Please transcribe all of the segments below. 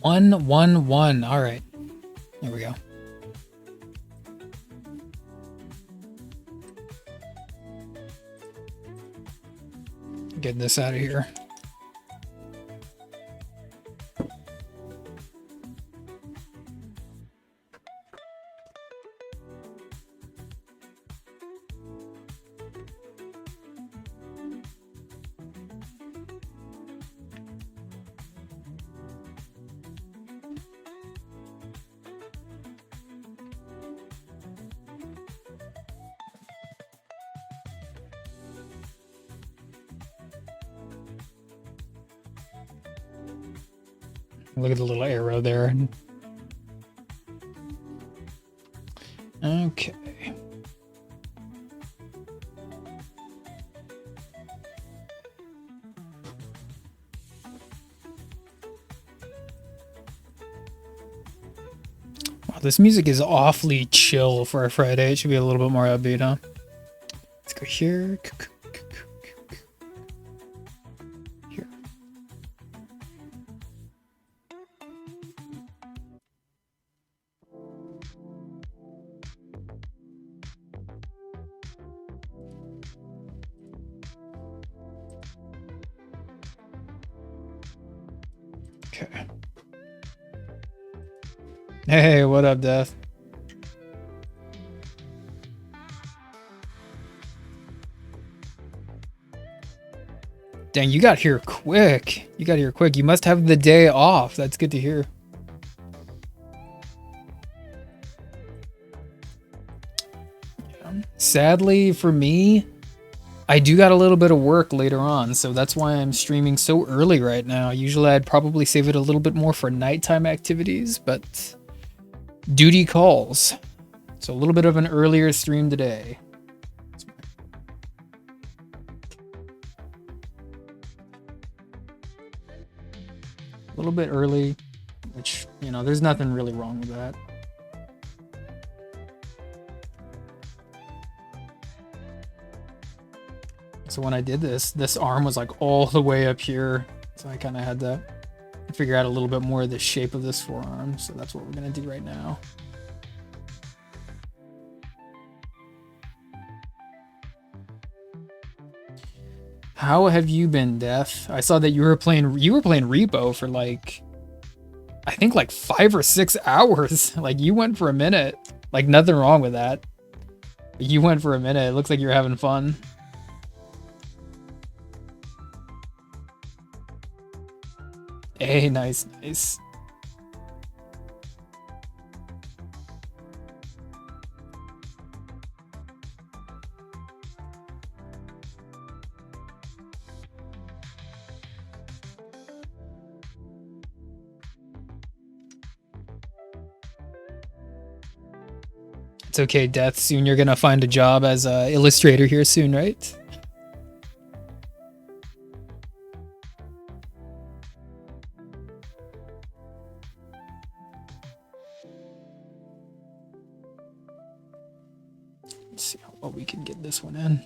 111. All right. There we go. Get this out of here. Look at the little arrow there. Okay. Wow, this music is awfully chill for a Friday. It should be a little bit more upbeat, huh? Let's go here. Here. Okay. Hey, what up, Death? Dang, you got here quick. You got here quick. You must have the day off. That's good to hear. Yeah. Sadly for me, I do got a little bit of work later on, so that's why I'm streaming so early right now. Usually I'd probably save it a little bit more for nighttime activities, but duty calls. So a little bit of an earlier stream today. A little bit early, which, you know, there's nothing really wrong with that. So when I did this arm was like all the way up here. So I kind of had to figure out a little bit more of the shape of this forearm. So that's what we're going to do right now. How have you been, Death? I saw that you were playing Repo for like, I think like 5 or 6 hours. Like you went for a minute. Like nothing wrong with that. But you went for a minute. It looks like you're having fun. Hey, nice, nice. It's okay, Death. Soon you're gonna find a job as a illustrator here soon, right? Let's see how well we can get this one in.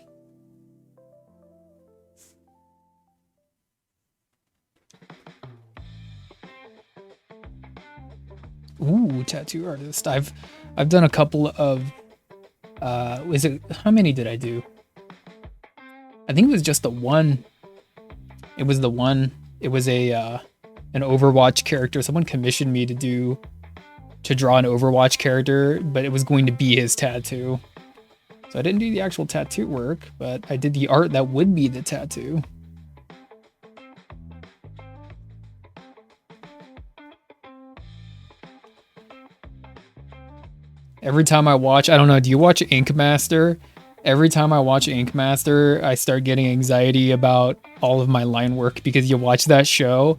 Ooh, tattoo artist. I've done a couple of how many did I do? I think it was just the one. It was the one. It was a an Overwatch character. Someone commissioned me to draw an Overwatch character, but it was going to be his tattoo. So I didn't do the actual tattoo work, but I did the art that would be the tattoo. Every time I watch, I don't know, do you watch Ink Master? Every time I watch Ink Master, I start getting anxiety about all of my line work because you watch that show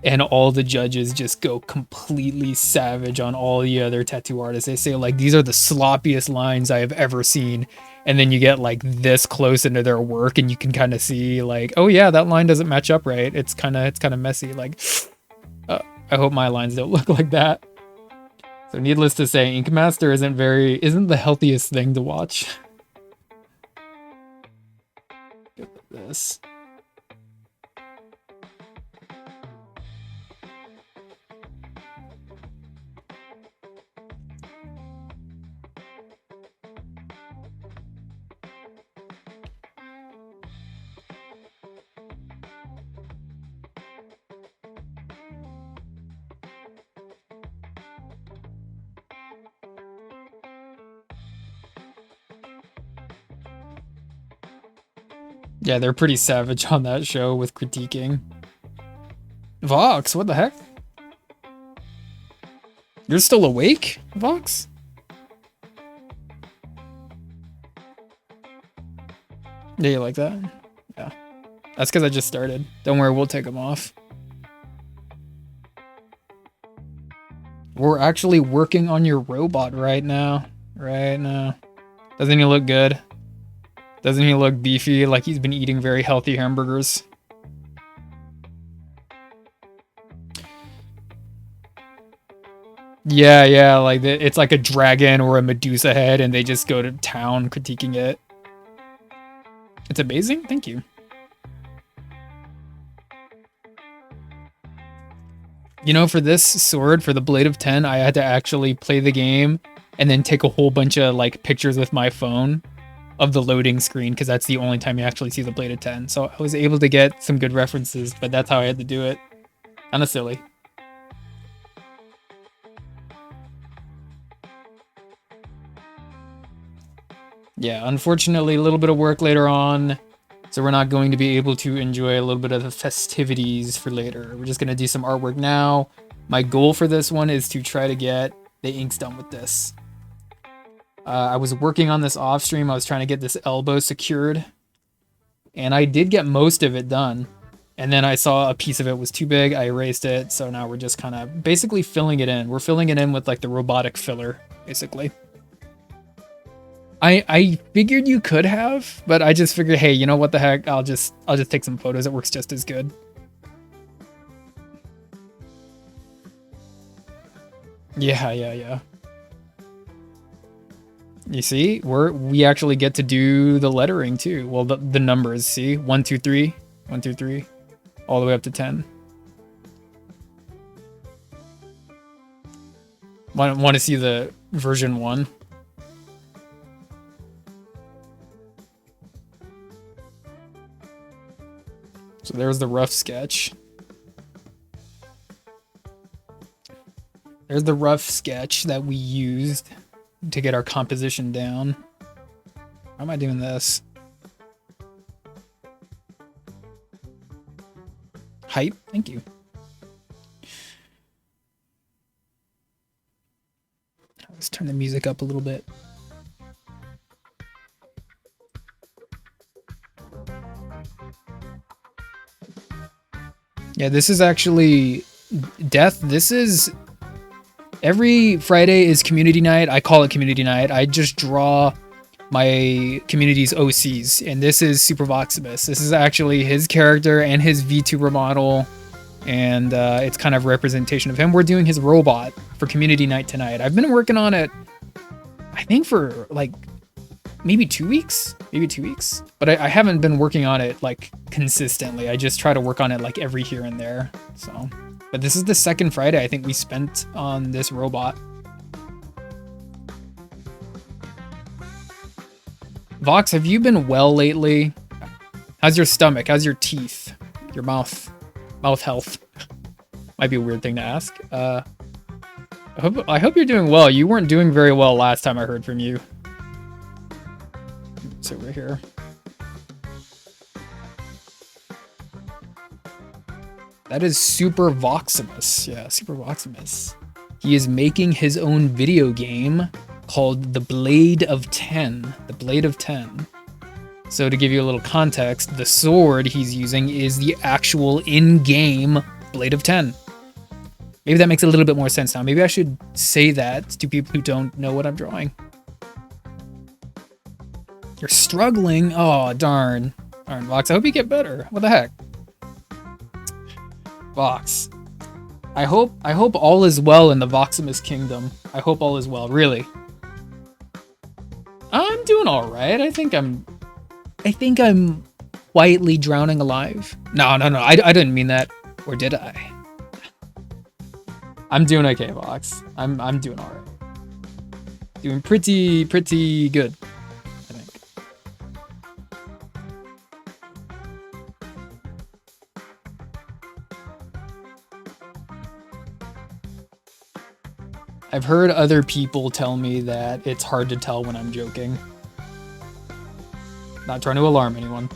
and all the judges just go completely savage on all the other tattoo artists. They say like, these are the sloppiest lines I have ever seen. And then you get like this close into their work and you can kind of see like, oh yeah, that line doesn't match up right. It's kind of messy. Like, I hope my lines don't look like that. So needless to say, Ink Master isn't the healthiest thing to watch. Look at this. Yeah, they're pretty savage on that show with critiquing. Vox, what the heck? You're still awake, Vox? Yeah, you like that? Yeah. That's because I just started. Don't worry, we'll take them off. We're actually working on your robot right now. Right now. Doesn't he look good? Doesn't he look beefy, like he's been eating very healthy hamburgers? Yeah, yeah, like it's like a dragon or a Medusa head, and they just go to town critiquing it. It's amazing. Thank you. You know, for this sword, for the Blade of 10, I had to actually play the game and then take a whole bunch of like pictures with my phone of the loading screen, because that's the only time you actually see the Blade of 10. So I was able to get some good references, but that's how I had to do it. Kinda silly. Yeah, unfortunately, a little bit of work later on, so we're not going to be able to enjoy a little bit of the festivities for later. We're just going to do some artwork now. My goal for this one is to try to get the inks done with this. I was working on this off stream. I was trying to get this elbow secured, and I did get most of it done. And then I saw a piece of it was too big. I erased it. So now we're just kind of basically filling it in. We're filling it in with like the robotic filler, basically. I figured you could have, but I just figured, hey, you know what the heck? I'll just take some photos. It works just as good. Yeah. You see, we actually get to do the lettering too. Well, the numbers. See, 1, 2, 3, 1, 2, 3, all the way up to 10. Want to see the version 1? So there's the rough sketch. There's the rough sketch that we used to get our composition down. Why am I doing this? Hype, thank you. Let's turn the music up a little bit. Yeah, this is actually Death. This is every Friday is community night. I call it community night. I just draw my community's OCs, and this is Super Voximus. This is actually his character and his VTuber model, and it's kind of representation of him. We're doing his robot for community night tonight. I've been working on it, I think, for like maybe 2 weeks, but I haven't been working on it like consistently. I just try to work on it like every here and there. So, but this is the second Friday I think we spent on this robot. Vox, have you been well lately? How's your stomach? How's your teeth? Your mouth health? Might be a weird thing to ask. I hope you're doing well. You weren't doing very well last time I heard from you. It's over here. That is Super Voximus. Yeah, Super Voximus. He is making his own video game called The Blade of 10. The Blade of 10. So to give you a little context, the sword he's using is the actual in-game Blade of 10. Maybe that makes a little bit more sense now. Maybe I should say that to people who don't know what I'm drawing. You're struggling? Oh, darn. Darn, Vox. I hope you get better. What the heck? Vox. I hope all is well in the Voximus kingdom. I hope all is well, really. I'm doing alright. I think I'm quietly drowning alive. No. I didn't mean that. Or did I? I'm doing okay, Vox. I'm doing alright. Doing pretty good. I've heard other people tell me that it's hard to tell when I'm joking. Not trying to alarm anyone.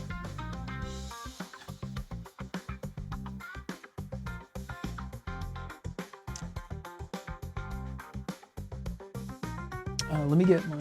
Let me get my...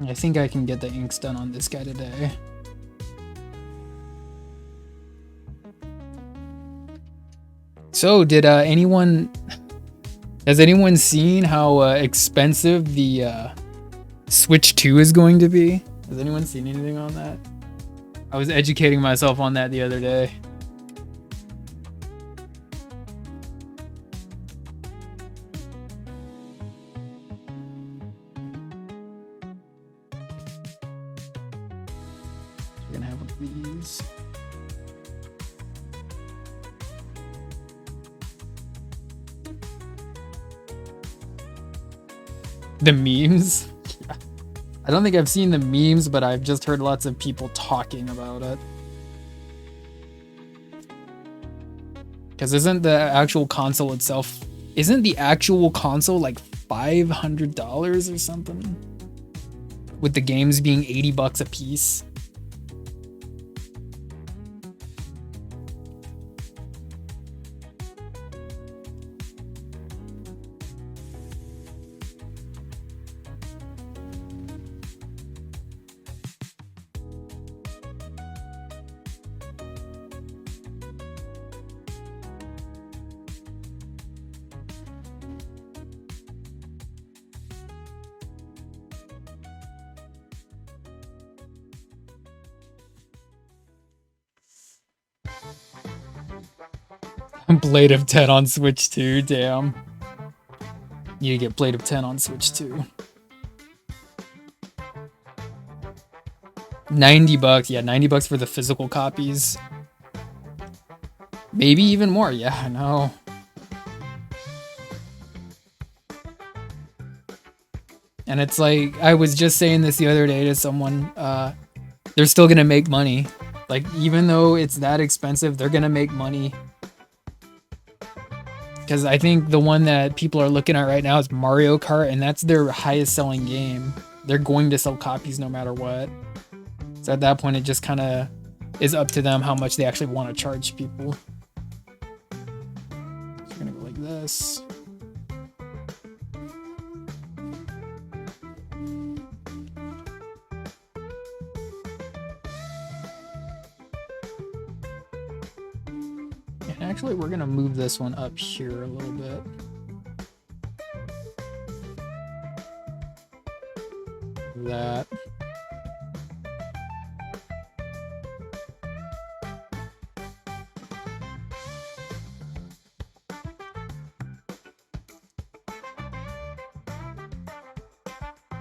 I think I can get the inks done on this guy today. So, has anyone seen how expensive the Switch 2 is going to be? Has anyone seen anything on that? I was educating myself on that the other day. We're gonna have these. The memes? I don't think I've seen the memes, but I've just heard lots of people talking about it. Because isn't the actual console itself... Isn't the actual console like $500 or something? With the games being $80 a piece? Blade of 10 on Switch 2, damn. You get Blade of 10 on Switch 2. $90, yeah, $90 for the physical copies. Maybe even more, yeah, I know. And it's like, I was just saying this the other day to someone, they're still gonna make money. Like, even though it's that expensive, they're gonna make money. Because I think the one that people are looking at right now is Mario Kart, and that's their highest selling game. They're going to sell copies no matter what. So at that point, it just kind of is up to them how much they actually want to charge people. So we're going to go like this. Actually, we're gonna move this one up here a little bit. That.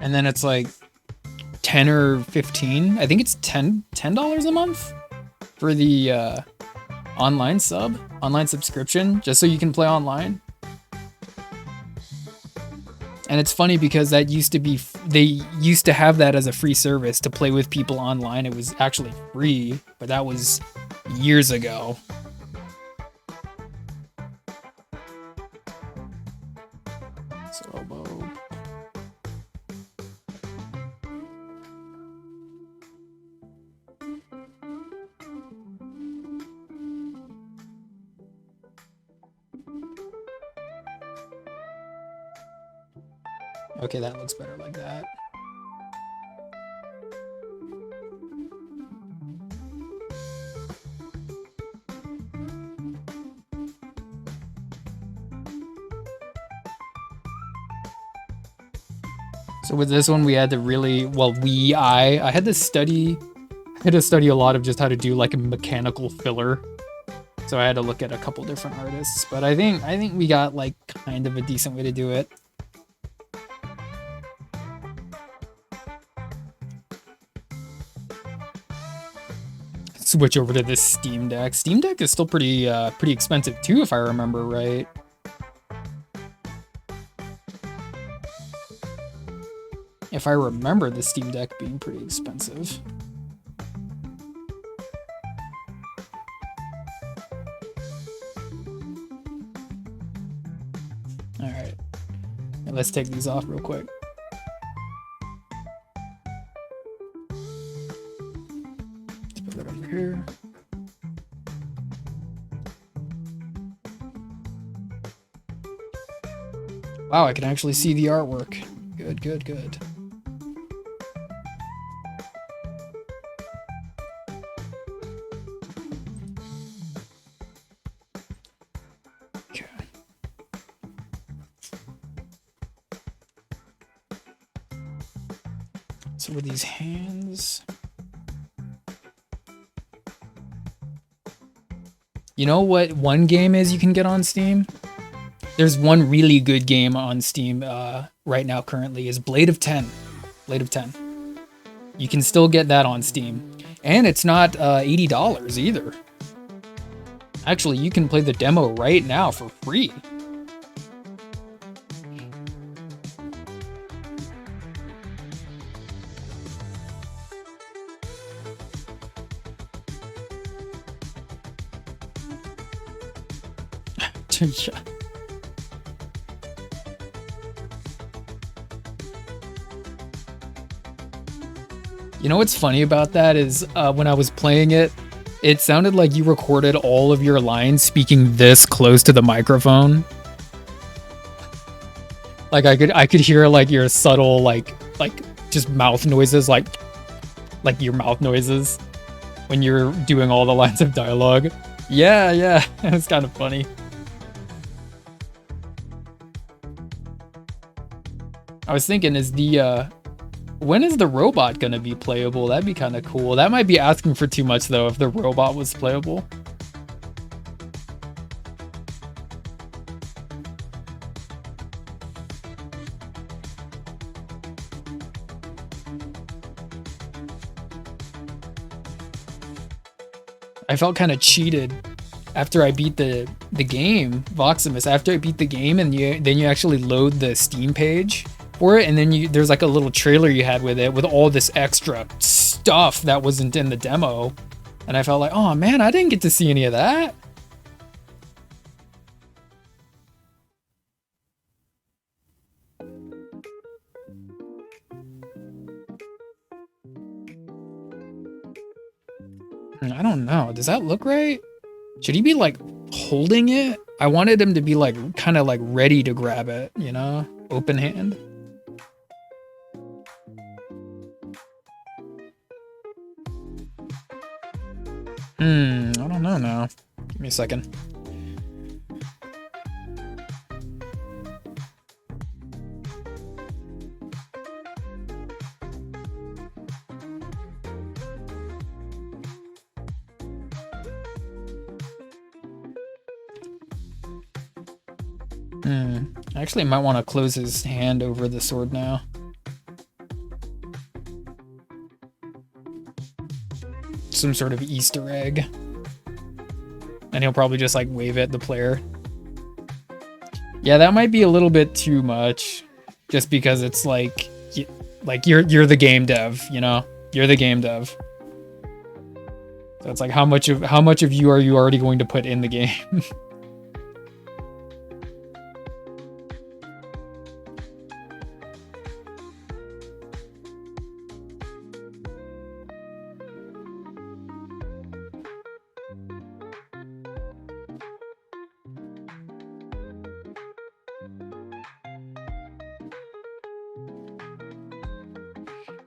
And then it's like 10 or 15. I think it's $10 a month for the online subscription, just so you can play online. And it's funny because that used to be, they used to have that as a free service to play with people online. It was actually free, but that was years ago. Okay, that looks better like that. So with this one, we had to really, well, I had to study a lot of just how to do like a mechanical filler. So I had to look at a couple different artists, but I think we got like kind of a decent way to do it. Switch over to this Steam Deck. Steam Deck is still pretty expensive too, if I remember right. If I remember the Steam Deck being pretty expensive. Alright. Let's take these off real quick. Let's put that over here. Wow, I can actually see the artwork. Good, good, good. Okay. So with these hands... You know what one game is you can get on Steam? There's one really good game on Steam right now currently is Blade of 10. Blade of 10. You can still get that on Steam. And it's not $80 either. Actually, you can play the demo right now for free. Yeah. You know what's funny about that is when I was playing it, it sounded like you recorded all of your lines speaking this close to the microphone. Like I could hear like your subtle like just mouth noises, like your mouth noises when you're doing all the lines of dialogue. Yeah, it's kind of funny. I was thinking, when is the robot gonna be playable? That'd be kind of cool. That might be asking for too much though, if the robot was playable. I felt kind of cheated after I beat the game, Voximus. After I beat the game, and then you actually load the Steam page for it, and then there's like a little trailer you had with it with all this extra stuff that wasn't in the demo, and I felt like, oh man, I didn't get to see any of that. I don't know. Does that look right? Should he be like holding it? I wanted him to be like kind of like ready to grab it, you know? Open hand. I don't know now. Give me a second. Actually, I might want to close his hand over the sword now. Some sort of Easter egg. And he'll probably just like wave at the player. Yeah, that might be a little bit too much. Just because it's like you're the game dev, you know? You're the game dev. So it's like how much of you are you already going to put in the game?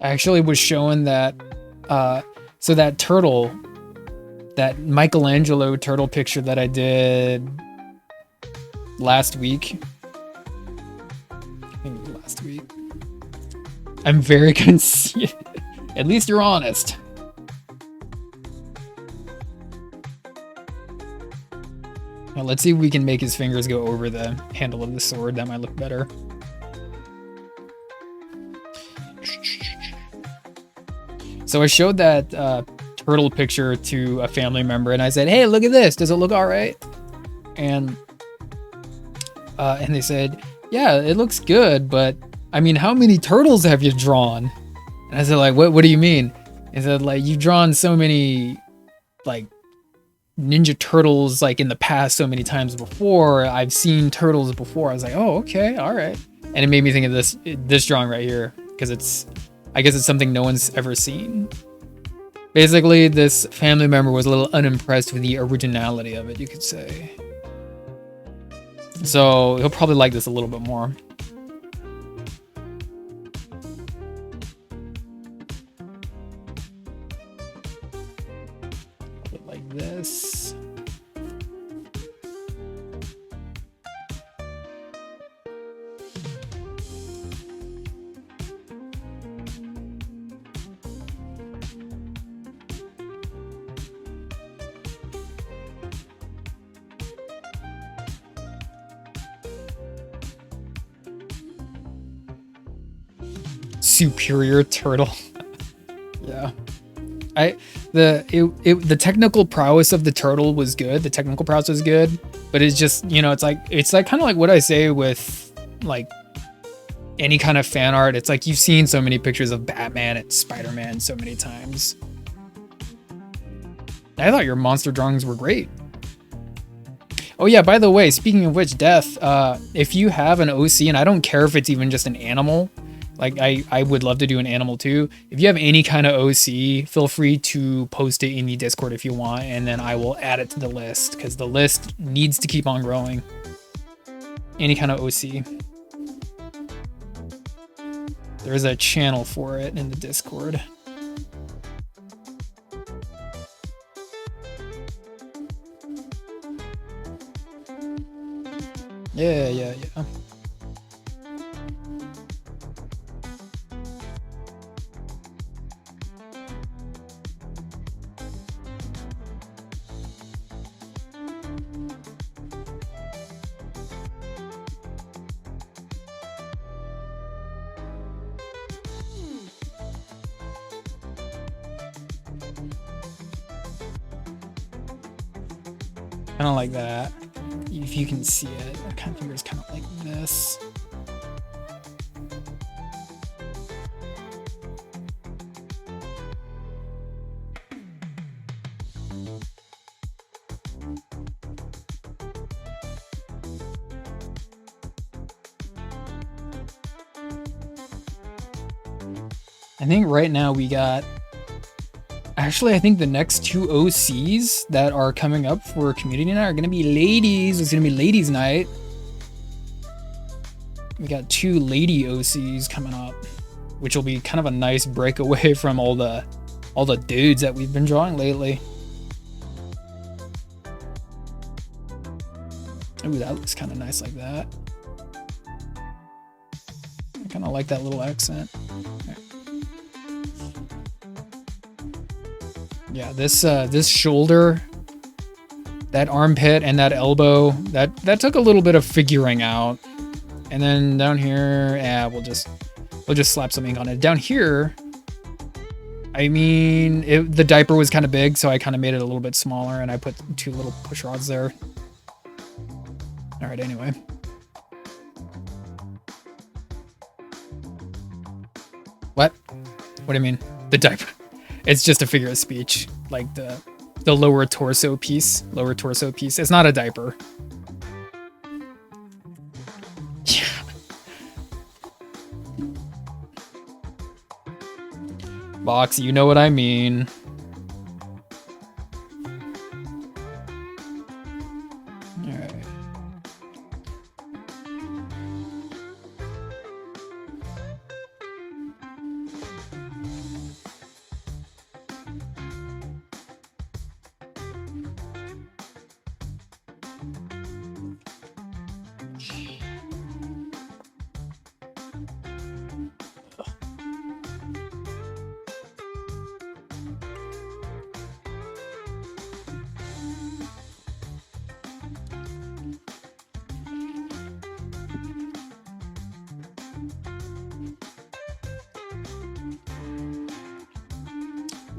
I actually was showing that, so that turtle, that Michelangelo turtle picture that I did last week. I think it was last week. I'm very conceited. At least you're honest. Now let's see if we can make his fingers go over the handle of the sword. That might look better. So I showed that turtle picture to a family member, and I said, "Hey, look at this. Does it look all right?" And they said, "Yeah, it looks good, but I mean, how many turtles have you drawn? And I said, like, what do you mean? He said, like, you've drawn so many, like, Ninja Turtles, like, in the past so many times before. I've seen turtles before. I was like, oh, okay, all right. And it made me think of this drawing right here, because I guess it's something no one's ever seen. Basically, this family member was a little unimpressed with the originality of it, you could say. So he'll probably like this a little bit more. Like this. Superior turtle. Yeah. The technical prowess of the turtle was good. The technical prowess was good, but it's just, you know, it's like kind of like what I say with like any kind of fan art. It's like you've seen so many pictures of Batman and Spider-Man so many times. I thought your monster drawings were great. Oh yeah, by the way, speaking of which, Death, if you have an OC, and I don't care if it's even just an animal, like I would love to do an animal too. If you have any kind of OC, feel free to post it in the Discord if you want, and then I will add it to the list, because the list needs to keep on growing. Any kind of OC. There's a channel for it in the Discord. Yeah. Kind of like that. If you can see it, I kind of figure it's kind of like this. I think right now we got... Actually, I think the next two OCs that are coming up for community night are going to be ladies. It's going to be ladies night. We got two lady OCs coming up, which will be kind of a nice breakaway from all the dudes that we've been drawing lately. Ooh, that looks kind of nice like that. I kind of like that little accent. Okay. Yeah, this shoulder, that armpit, and that elbow, that took a little bit of figuring out. And then down here, yeah, we'll just slap some ink on it. Down here, I mean, the diaper was kind of big, so I kind of made it a little bit smaller, and I put two little push rods there. All right, anyway. What? What do you mean? The diaper. It's just a figure of speech, like the lower torso piece. Lower torso piece. It's not a diaper. Yeah. Box, you know what I mean. All right.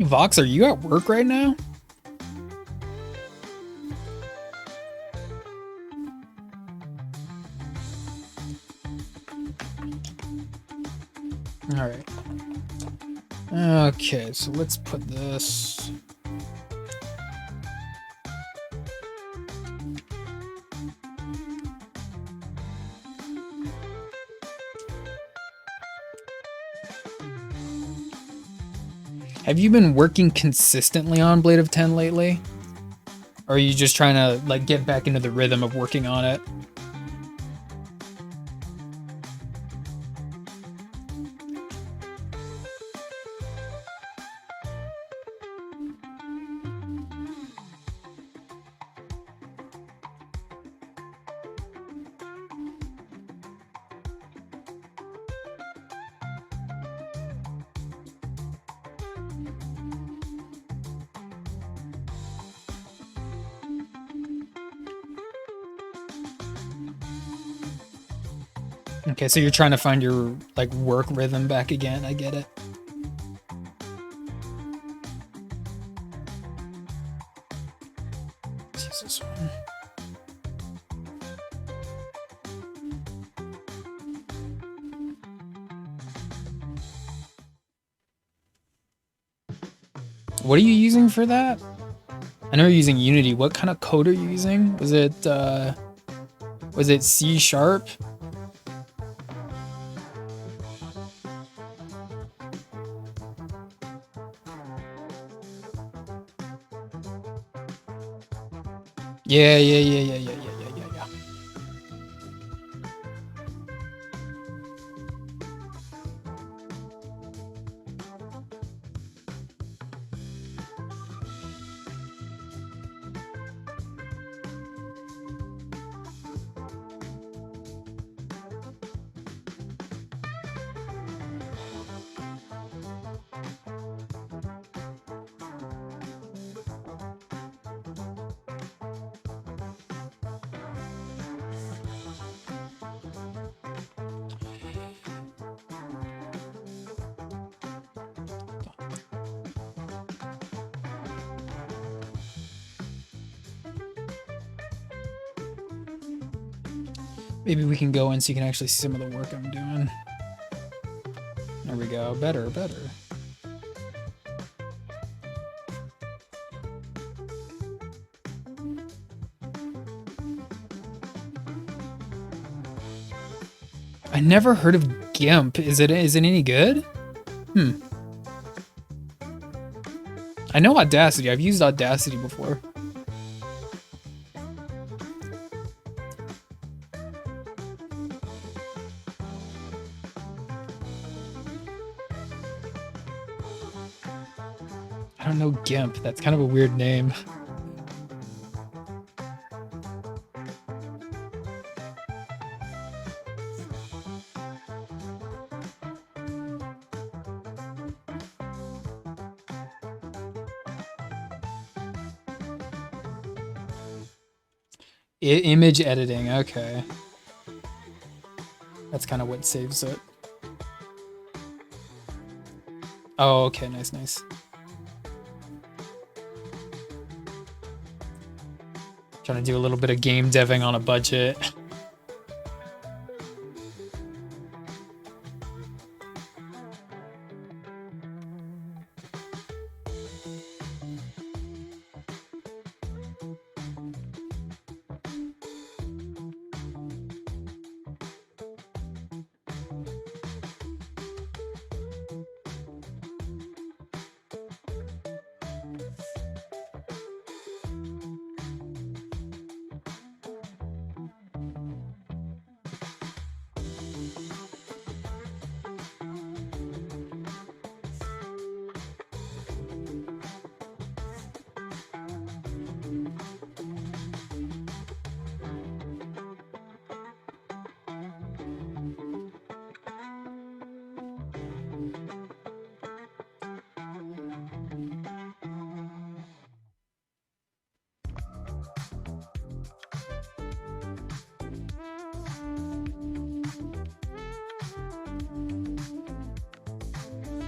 Vox, are you at work right now? All right. Okay, so let's put this. Have you been working consistently on Blade of 10 lately? Or are you just trying to like get back into the rhythm of working on it? Okay, so you're trying to find your like work rhythm back again. I get it. Let's use this one. What are you using for that? I know you're using Unity. What kind of code are you using? Was it C sharp? Yeah. Maybe we can go in so you can actually see some of the work I'm doing. There we go. Better. I never heard of GIMP. Is it any good? I know Audacity. I've used Audacity before. I don't know GIMP. That's kind of a weird name. Image editing. Okay. That's kind of what saves it. Oh, okay. Nice. Trying to do a little bit of game deving on a budget.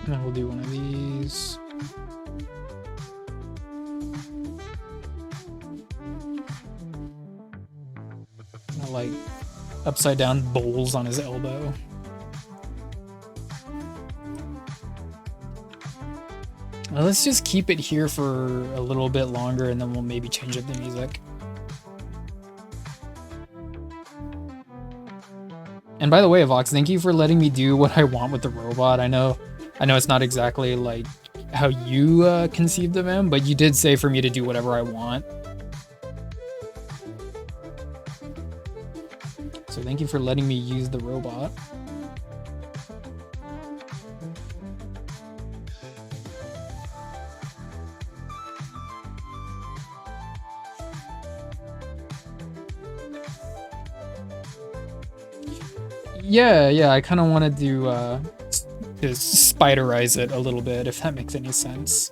And then we'll do one of these. Like upside down bowls on his elbow. Well, let's just keep it here for a little bit longer and then we'll maybe change up the music. And by the way, Vox, thank you for letting me do what I want with the robot. I know it's not exactly like how you conceived of him, but you did say for me to do whatever I want. So thank you for letting me use the robot. Yeah, I kind of wanted to spiderize it a little bit, if that makes any sense.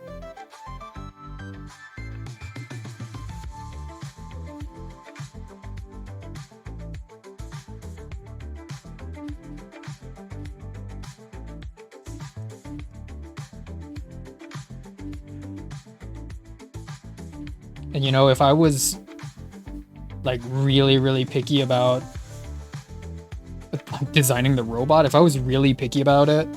And you know, if I was like really picky about designing the robot, if I was really picky about it,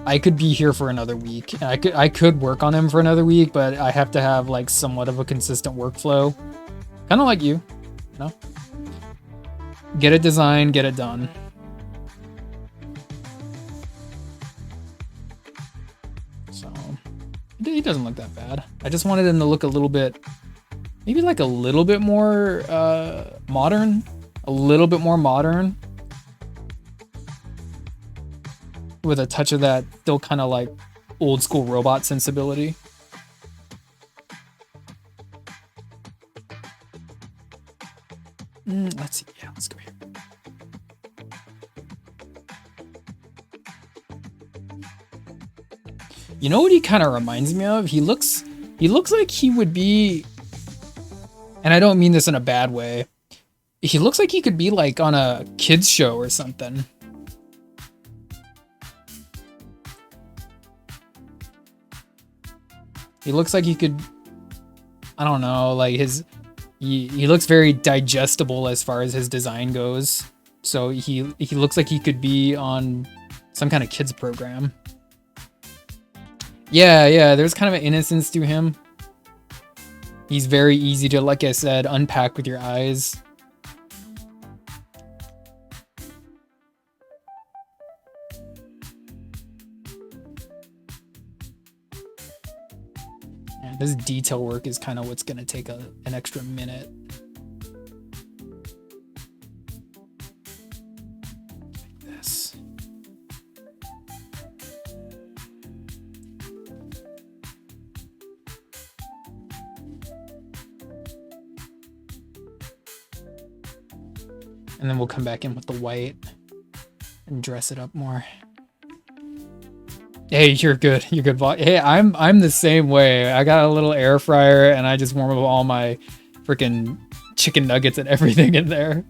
I could be here for another week. And I could work on him for another week, but I have to have like somewhat of a consistent workflow. Kind of like you know? Get it designed, get it done. So, he doesn't look that bad. I just wanted him to look a little bit, maybe like a little bit more modern. A little bit more modern. With a touch of that still kind of like old school robot sensibility. Let's see. Yeah, let's go here. You know what he kind of reminds me of? He looks like he would be, and I don't mean this in a bad way. He looks like he could be like on a kids show or something. He looks like he could, I don't know, like he looks very digestible as far as his design goes. So he looks like he could be on some kind of kids program. Yeah, there's kind of an innocence to him. He's very easy to, like I said, unpack with your eyes. This detail work is kind of what's going to take an extra minute. Like this. And then we'll come back in with the white and dress it up more. Hey, you're good. You're good. Hey, I'm the same way. I got a little air fryer and I just warm up all my freaking chicken nuggets and everything in there.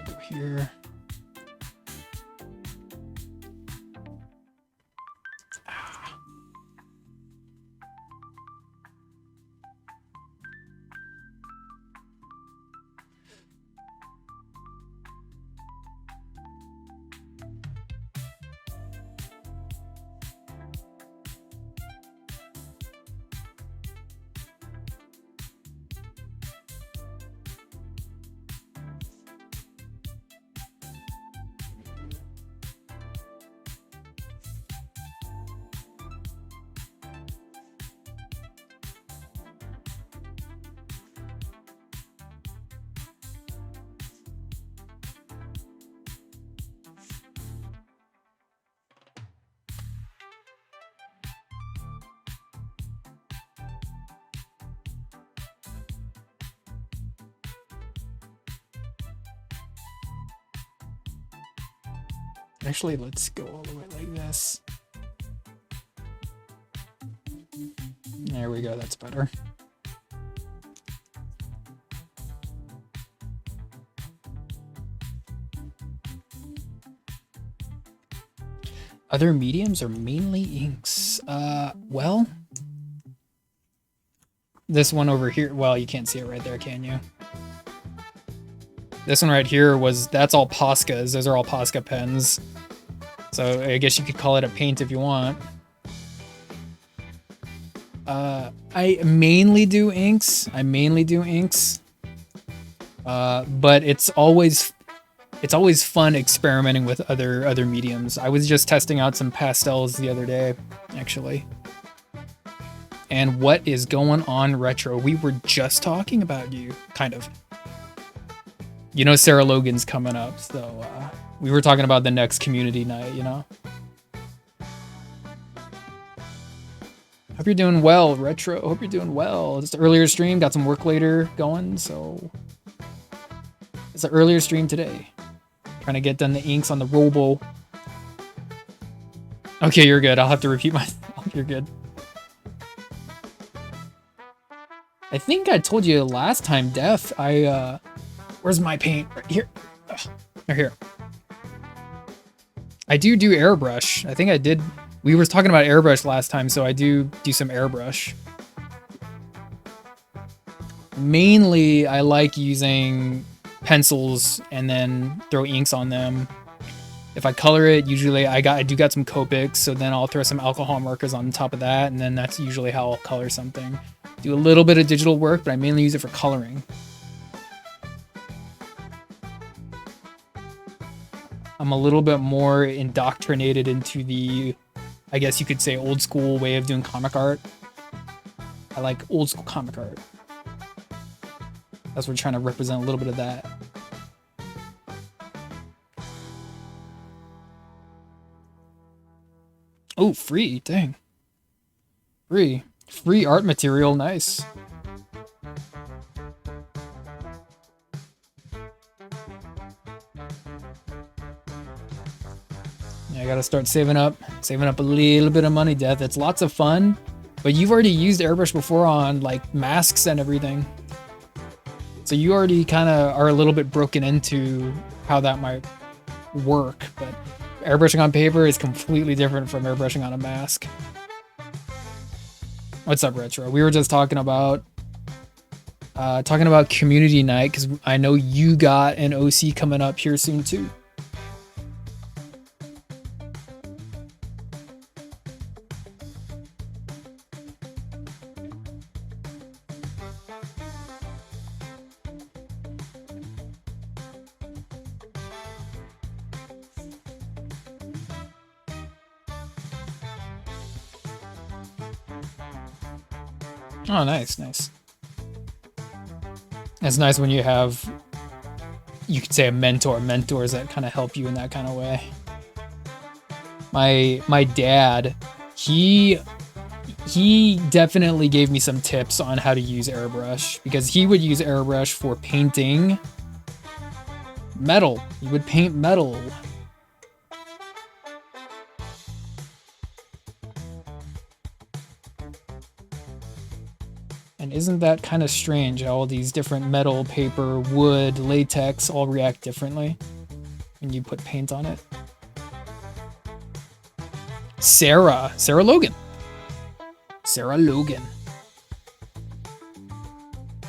Go here. Actually, let's go all the way like this. There we go, that's better. Other mediums or mainly inks? Well, this one over here, well, you can't see it right there, can you? This one right here that's all Poscas. Those are all Posca pens. So I guess you could call it a paint if you want. I mainly do inks. But it's always fun experimenting with other mediums. I was just testing out some pastels the other day, actually. And what is going on, Retro? We were just talking about you, kind of. You know, Sarah Logan's coming up, so we were talking about the next community night, you know? Hope you're doing well, Retro. Hope you're doing well. Just an earlier stream, got some work later going, so it's an earlier stream today. Trying to get done the inks on the Robo. Okay, you're good. I'll have to repeat myself. You're good. I think I told you last time, Def, where's my paint? Right here. Ugh, right here. I do airbrush. I think I did. We were talking about airbrush last time, so I do some airbrush. Mainly, I like using pencils and then throw inks on them. If I color it, usually I do got some Copics, so then I'll throw some alcohol markers on top of that, and then that's usually how I'll color something. Do a little bit of digital work, but I mainly use it for coloring. I'm a little bit more indoctrinated into the, I guess you could say, old school way of doing comic art. I like old school comic art. That's what we're trying to represent, a little bit of that. Oh, free, dang. Free art material, nice. Yeah, I gotta start saving up a little bit of money, Death. It's lots of fun, but you've already used airbrush before on like masks and everything. So you already kind of are a little bit broken into how that might work, but airbrushing on paper is completely different from airbrushing on a mask. What's up, Retro? We were just talking about community night, because I know you got an OC coming up here soon too. Oh, nice. It's nice when you have, you could say, mentors that kind of help you in that kind of way. My dad, he definitely gave me some tips on how to use airbrush, because he would use airbrush for painting metal. He would paint metal. And isn't that kind of strange how all these different metal, paper, wood, latex all react differently when you put paint on it? Sarah Logan.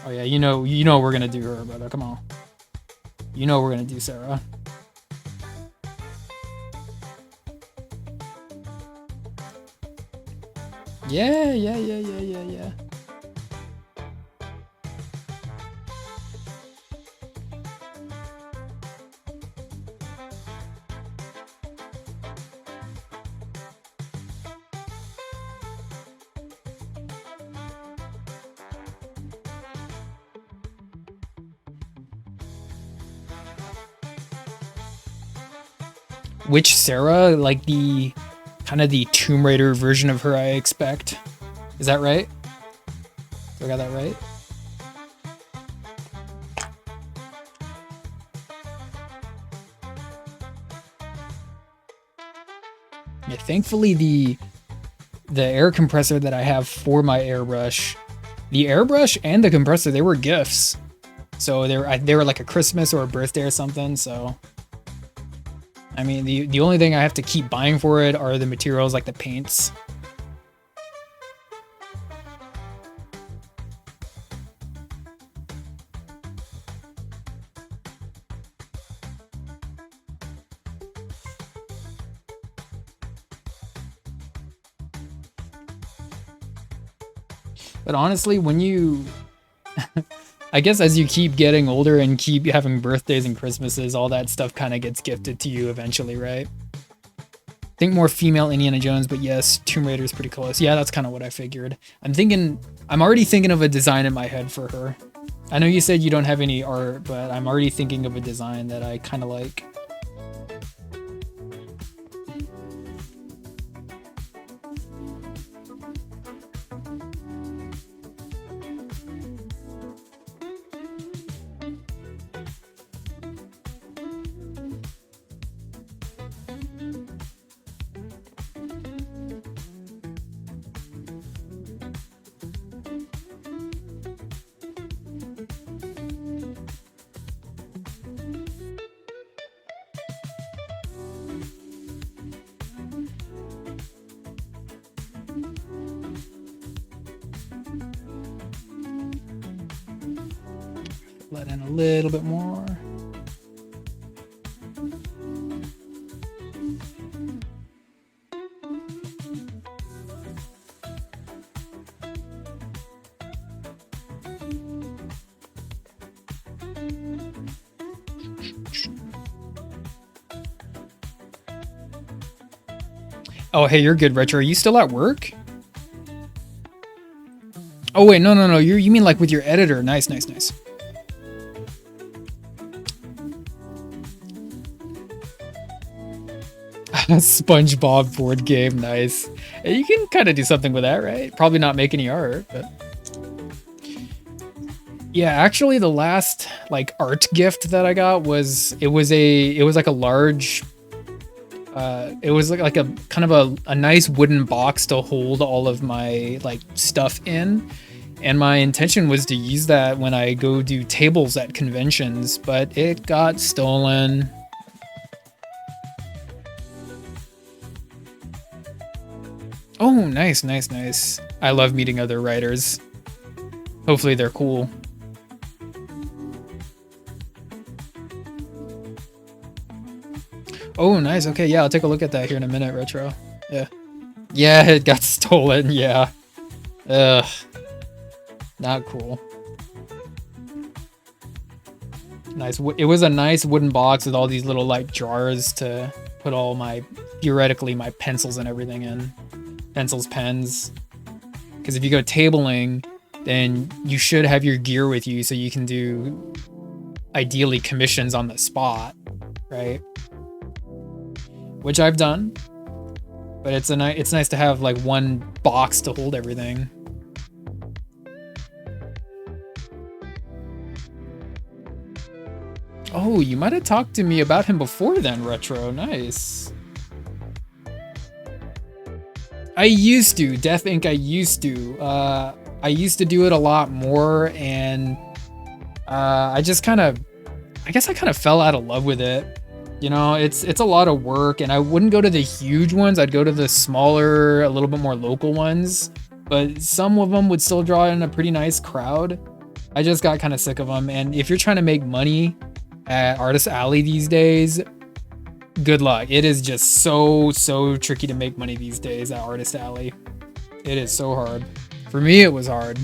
Oh yeah, you know we're gonna do her, brother. Come on. You know we're gonna do Sarah. Yeah. Which Sarah? Like the kind of the Tomb Raider version of her, I expect. Is that right? Do I got that right? Yeah, thankfully the air compressor that I have for my airbrush, the airbrush and the compressor, they were gifts. So they were like a Christmas or a birthday or something, so I mean, the only thing I have to keep buying for it are the materials like the paints. But honestly, when you I guess as you keep getting older and keep having birthdays and Christmases, all that stuff kind of gets gifted to you eventually, right? Think more female Indiana Jones, but yes, Tomb Raider is pretty close. Yeah, that's kind of what I figured. I'm already thinking of a design in my head for her. I know you said you don't have any art, but I'm already thinking of a design that I kind of like. Let in a little bit more. Oh, hey, you're good, Retro. Are you still at work? Oh, wait, no. You mean like with your editor. Nice. SpongeBob board game, nice. Hey, you can kind of do something with that, right? Probably not make any art, but... Yeah, actually the last like art gift that I got was it was like a large it was like a kind of a nice wooden box to hold all of my like stuff in, and my intention was to use that when I go do tables at conventions, but it got stolen. Oh, nice. I love meeting other writers. Hopefully they're cool. Oh, nice. Okay, yeah, I'll take a look at that here in a minute, Retro. Yeah. Yeah, it got stolen, yeah. Ugh. Not cool. Nice. It was a nice wooden box with all these little, like, jars to put all my, theoretically, my pencils and everything in. Pencils, pens. Because if you go tabling, then you should have your gear with you so you can do, ideally, commissions on the spot, right? Which I've done, but it's nice to have like one box to hold everything. Oh, you might have talked to me about him before then, Retro. Nice. I used to, Death Inc. I used to do it a lot more, and I guess I kind of fell out of love with it. You know, it's a lot of work, and I wouldn't go to the huge ones. I'd go to the smaller, a little bit more local ones, but some of them would still draw in a pretty nice crowd. I just got kind of sick of them, and if you're trying to make money at Artist Alley these days, good luck. It is just so tricky to make money these days at Artist Alley. It is so hard. For me, it was hard.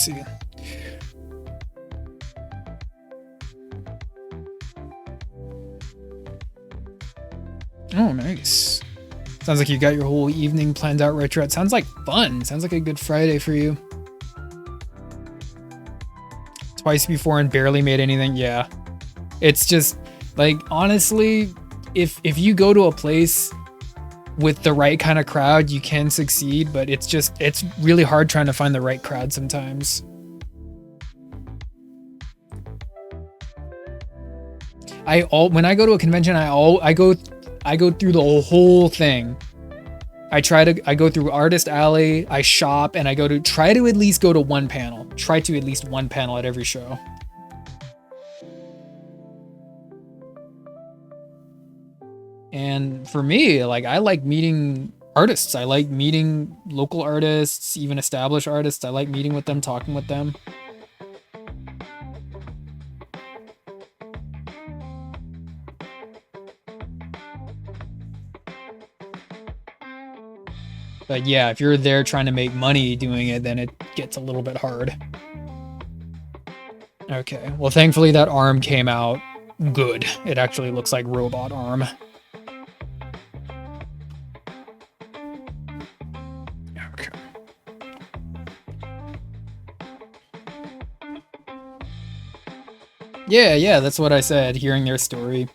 Let's see. Oh, nice. Sounds like you got your whole evening planned out, Retro. It sounds like fun. Sounds like a good Friday for you. Twice before and barely made anything. Yeah. It's just like, honestly, if you go to a place with the right kind of crowd, you can succeed, but it's really hard trying to find the right crowd sometimes. When I go to a convention, I go through the whole thing. I go through Artist Alley, I shop, and I try to at least go to one panel. Try to at least one panel at every show. And for me, like, I like meeting artists. I like meeting local artists, even established artists. I like meeting with them, talking with them. But yeah, if you're there trying to make money doing it, then it gets a little bit hard. Okay, well, thankfully that arm came out good. It actually looks like robot arm. Okay. Yeah, that's what I said, hearing their story.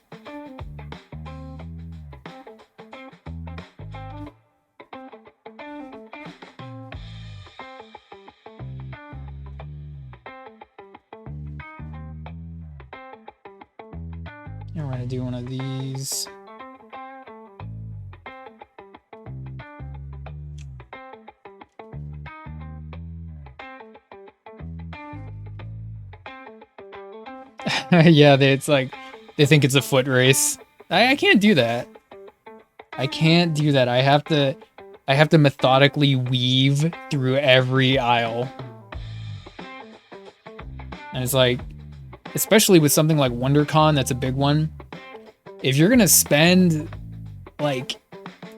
I'm gonna do one of these. Yeah, it's like they think it's a foot race. I can't do that. I can't do that. I have to methodically weave through every aisle. And it's like, especially with something like WonderCon, that's a big one. If you're gonna spend like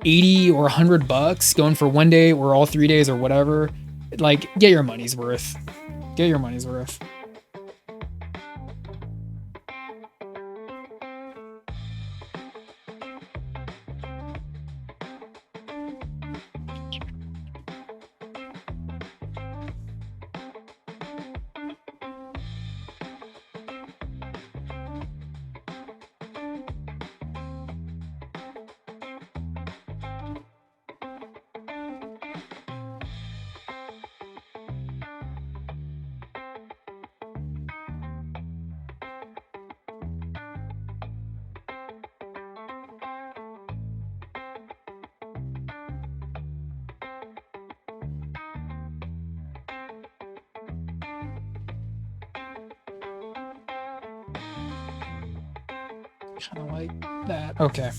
80 or 100 bucks going for one day or all 3 days or whatever, like, get your money's worth. Get your money's worth. Kind of like that. Okay,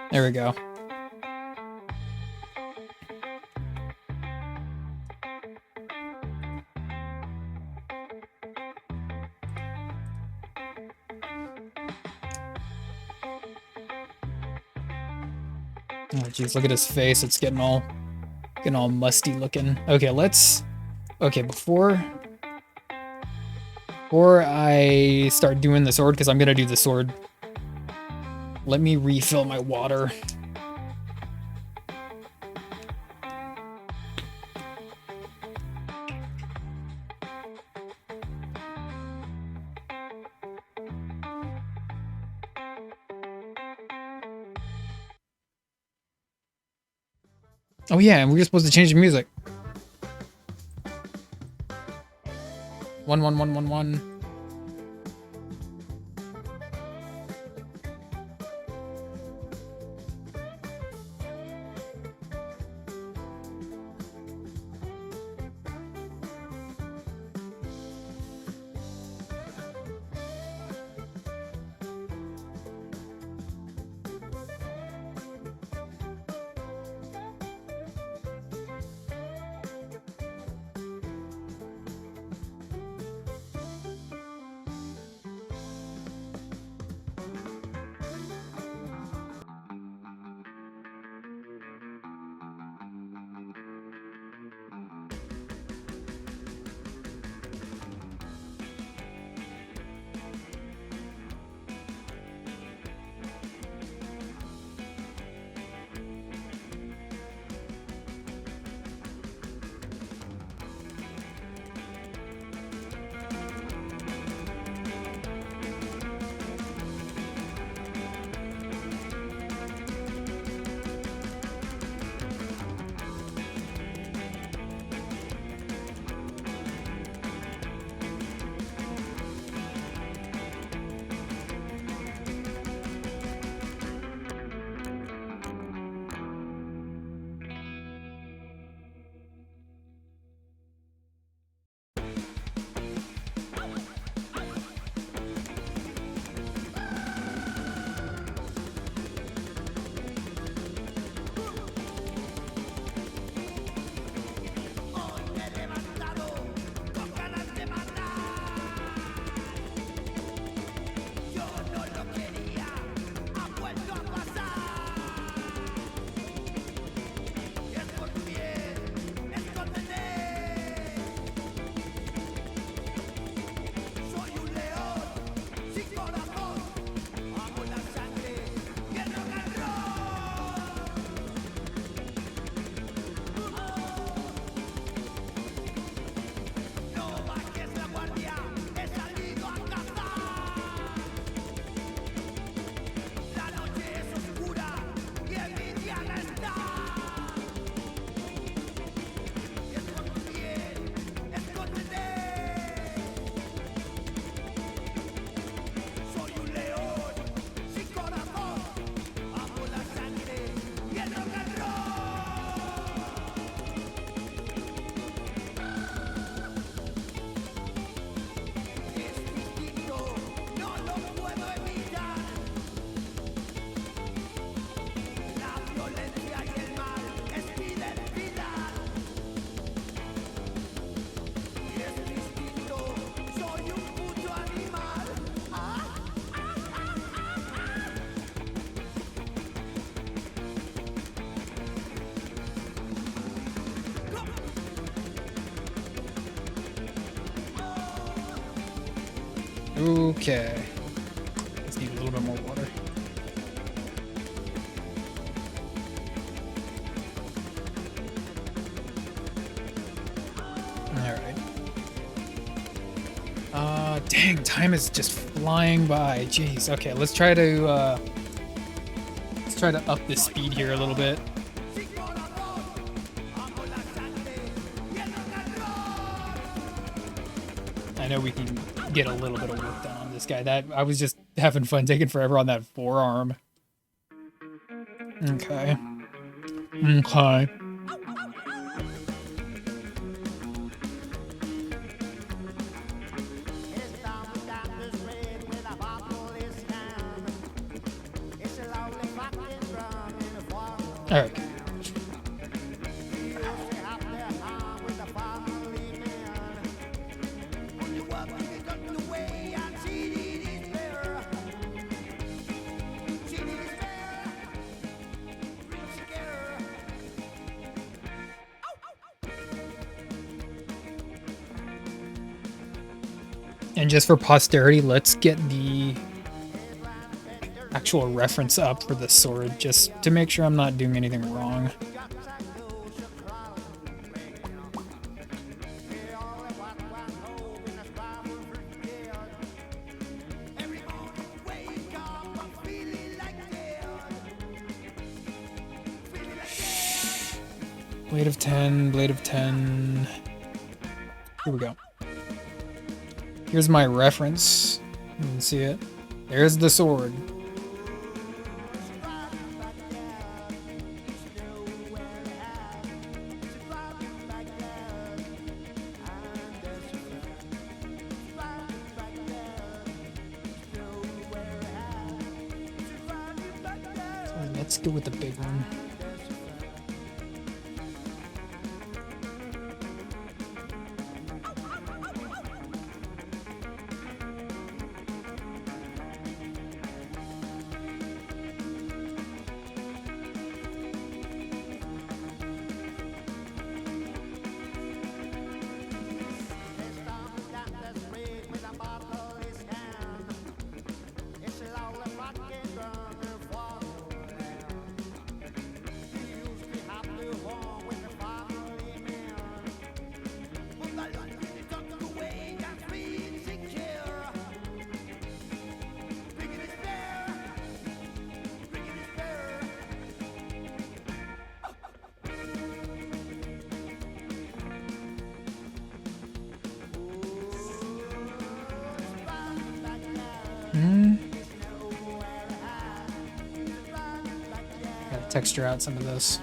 there we go. Oh jeez, look at his face. It's getting all musty looking. Okay, before I start doing the sword, because I'm gonna do the sword, let me refill my water. Oh yeah, and we're supposed to change the music. 11111. Okay. Just need a little bit more water. Alright. Dang, time is just flying by. Jeez. Okay, let's try to up the speed here a little bit. I know we can get a little bit of work done on this guy. That I was just having fun taking forever on that forearm. Okay. Okay. All right. And just for posterity, let's get the actual reference up for the sword, just to make sure I'm not doing anything wrong. Blade of 10, Blade of 10. Here we go. Here's my reference. You can see it. There's the sword. So let's go with the big one. Gotta texture out some of this.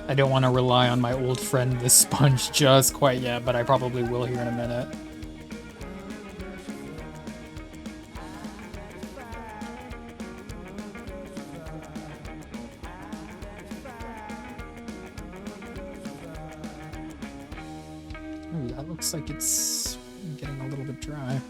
I don't want to rely on my old friend the sponge just quite yet, but I probably will here in a minute. Ooh, that looks like it's getting a little bit dry.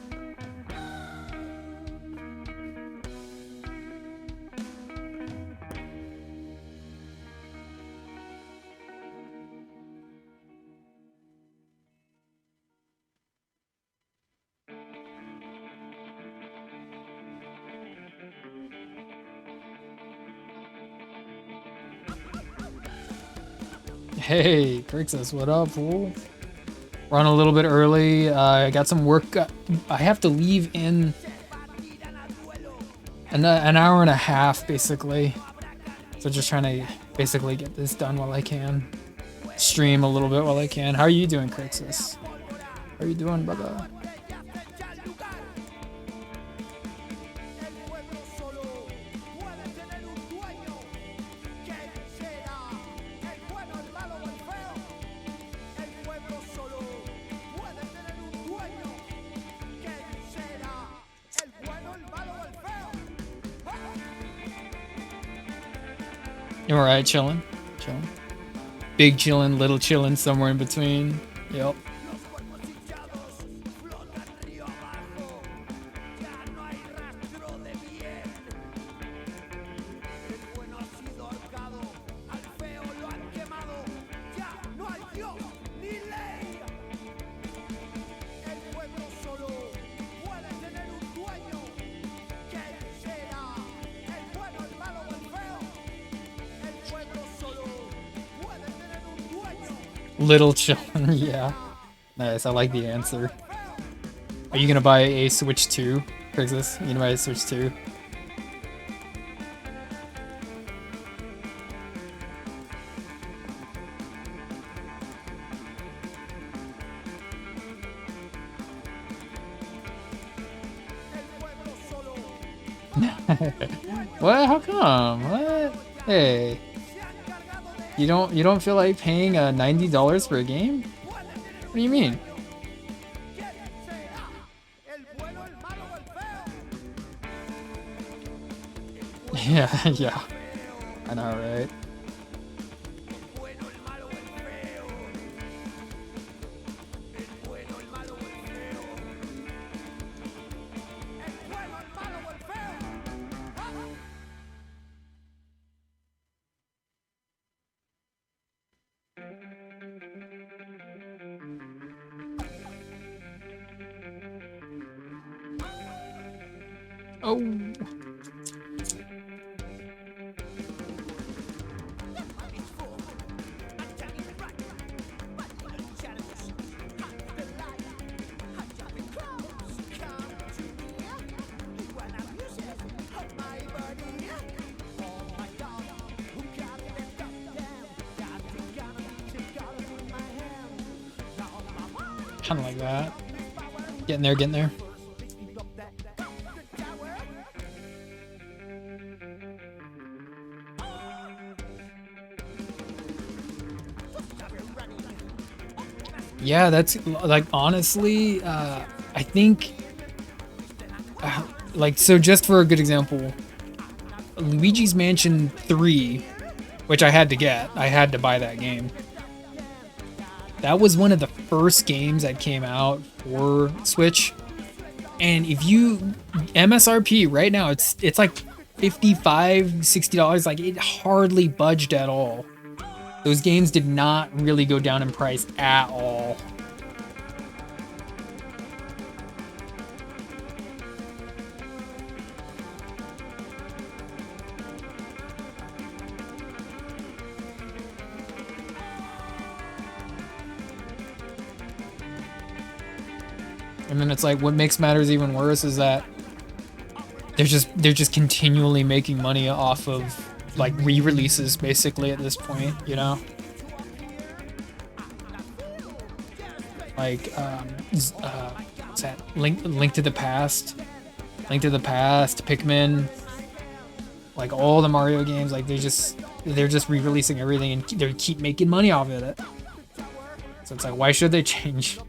Hey, Crixus, what up, fool? We're on a little bit early. I got some work. I have to leave in an hour and a half, basically. So just trying to basically get this done while I can. Stream a little bit while I can. How are you doing, Crixus? How are you doing, brother? You alright, chilling? Chilling. Big chilling, little chilling, somewhere in between. Yep. Little children, yeah. Nice, I like the answer. Are you gonna buy a Switch 2, Craigslist? You gonna buy a Switch 2? What? How come? What? Hey, you don't feel like paying $90 for a game? What do you mean? Yeah, yeah. I know, right? Oh. Kind of like that. Getting there, getting there. Yeah, that's like honestly, I think, like, so just for a good example, Luigi's Mansion 3, which I had to get, I had to buy that game. That was one of the first games that came out for Switch. And if you MSRP right now, it's like $55, $60, like it hardly budged at all. Those games did not really go down in price at all. And then it's like what makes matters even worse is that they're just continually making money off of like re-releases basically at this point, you know? Like what's that? Link to the Past, Pikmin, like all the Mario games, like they're just re-releasing everything and they keep making money off of it. So it's like, why should they change?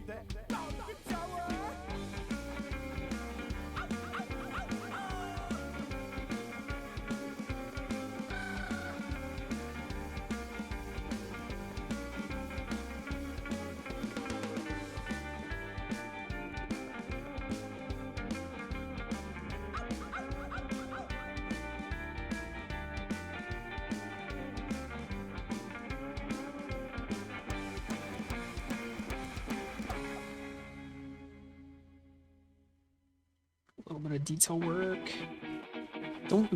A little bit of detail work.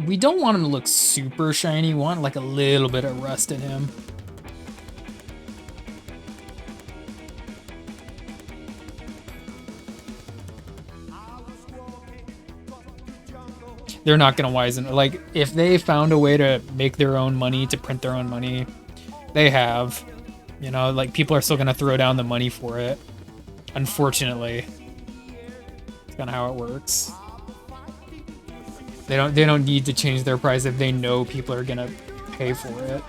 We don't want him to look super shiny. We want like a little bit of rust in him. They're not gonna wisen. Like if they found a way to make their own money, to print their own money, they have. You know, like people are still gonna throw down the money for it. Unfortunately. Kind of how it works. They don't need to change their price if they know people are gonna pay for it.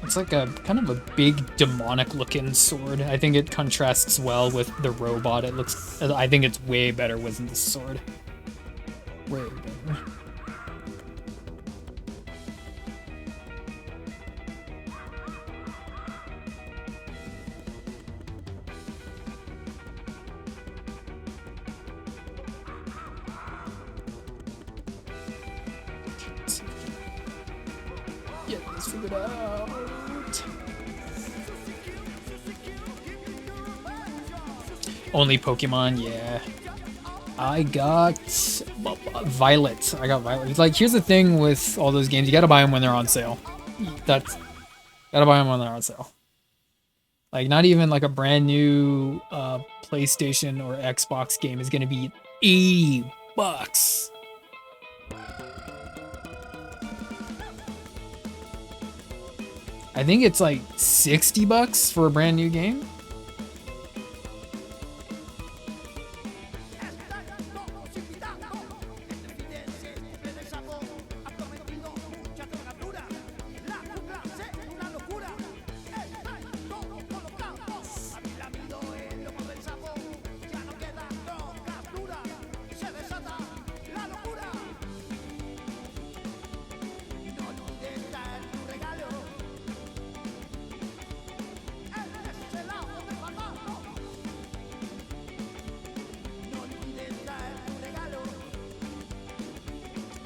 It's like a kind of a big demonic looking sword. I think it contrasts well with the robot. It looks, I think it's way better with the sword. Way better. Get this figured out. Only Pokemon, yeah. I got Violet. I got Violet. Like, here's the thing with all those games: you gotta buy them when they're on sale. Gotta buy them when they're on sale. Like, not even like a brand new PlayStation or Xbox game is gonna be $80. I think it's like $60 for a brand new game.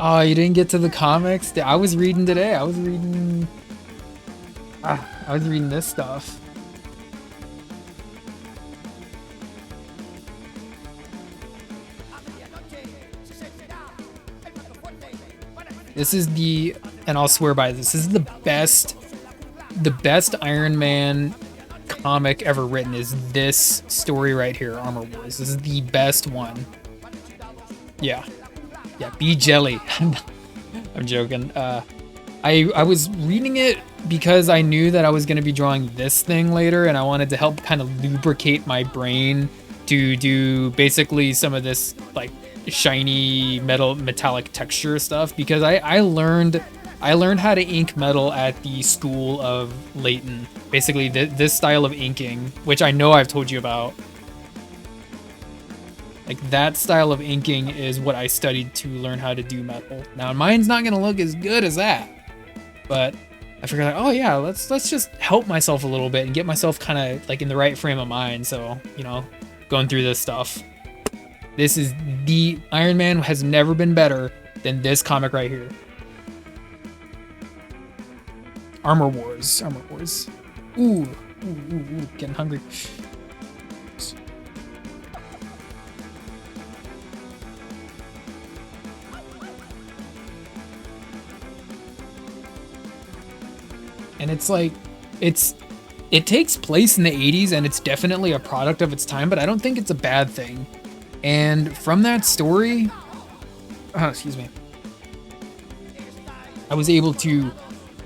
Oh, you didn't get to the comics? I was reading today. I was reading this stuff. This is the, and I'll swear by this is the best Iron Man comic ever written is this story right here, Armor Wars. This is the best one. Yeah. Yeah, be jelly. I'm joking. I was reading it because I knew that I was going to be drawing this thing later, and I wanted to help kind of lubricate my brain to do basically some of this like shiny metallic texture stuff, because I learned how to ink metal at the school of Layton. Basically this style of inking, which I know I've told you about. Like, that style of inking is what I studied to learn how to do metal. Now, mine's not gonna look as good as that, but I figured, like, oh yeah, let's just help myself a little bit and get myself kind of like in the right frame of mind. So, you know, going through this stuff. This is the Iron Man has never been better than this comic right here. Armor Wars. Ooh, getting hungry. And it's like, it takes place in the 80s, and it's definitely a product of its time, but I don't think it's a bad thing. And from that story, excuse me, I was able to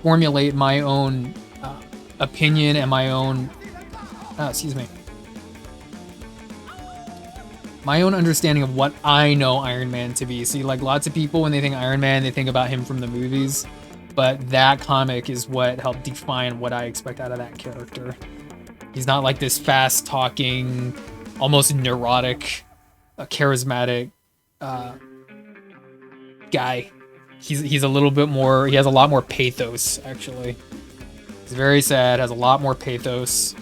formulate my own opinion and my own, my own understanding of what I know Iron Man to be. See, like, lots of people, when they think Iron Man, they think about him from the movies. But that comic is what helped define what I expect out of that character. He's not like this fast-talking, almost neurotic, charismatic guy. He's a little bit more, he has a lot more pathos, actually. He's very sad, has a lot more pathos.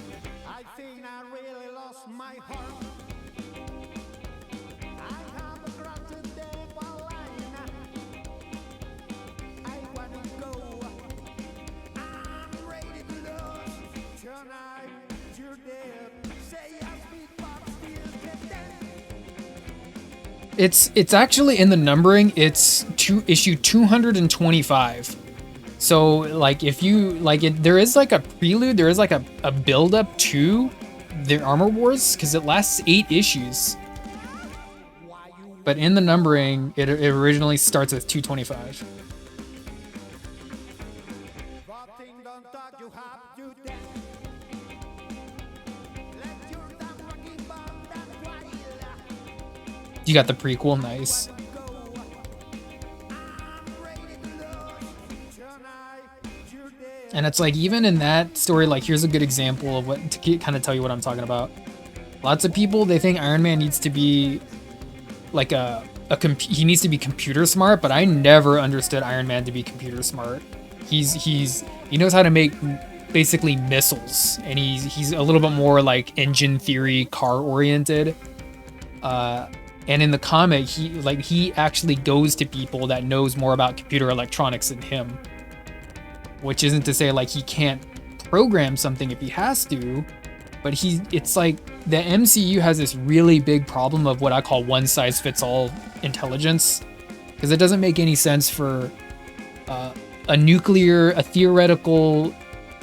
It's actually in the numbering. It's issue 225. So like, if you like it, there is like a prelude. There is like a build up to the Armor Wars, because it lasts 8 issues. But in the numbering, it originally starts with 225. You got the prequel, nice. And it's like, even in that story, like, here's a good example of what, to kind of tell you what I'm talking about. Lots of people, they think Iron Man needs to be like he needs to be computer smart, but I never understood Iron Man to be computer smart. He knows how to make basically missiles, and he's a little bit more like engine theory, car oriented. And in the comic, he actually goes to people that knows more about computer electronics than him. Which isn't to say like he can't program something if he has to, but it's like the MCU has this really big problem of what I call one size fits all intelligence, because it doesn't make any sense for a theoretical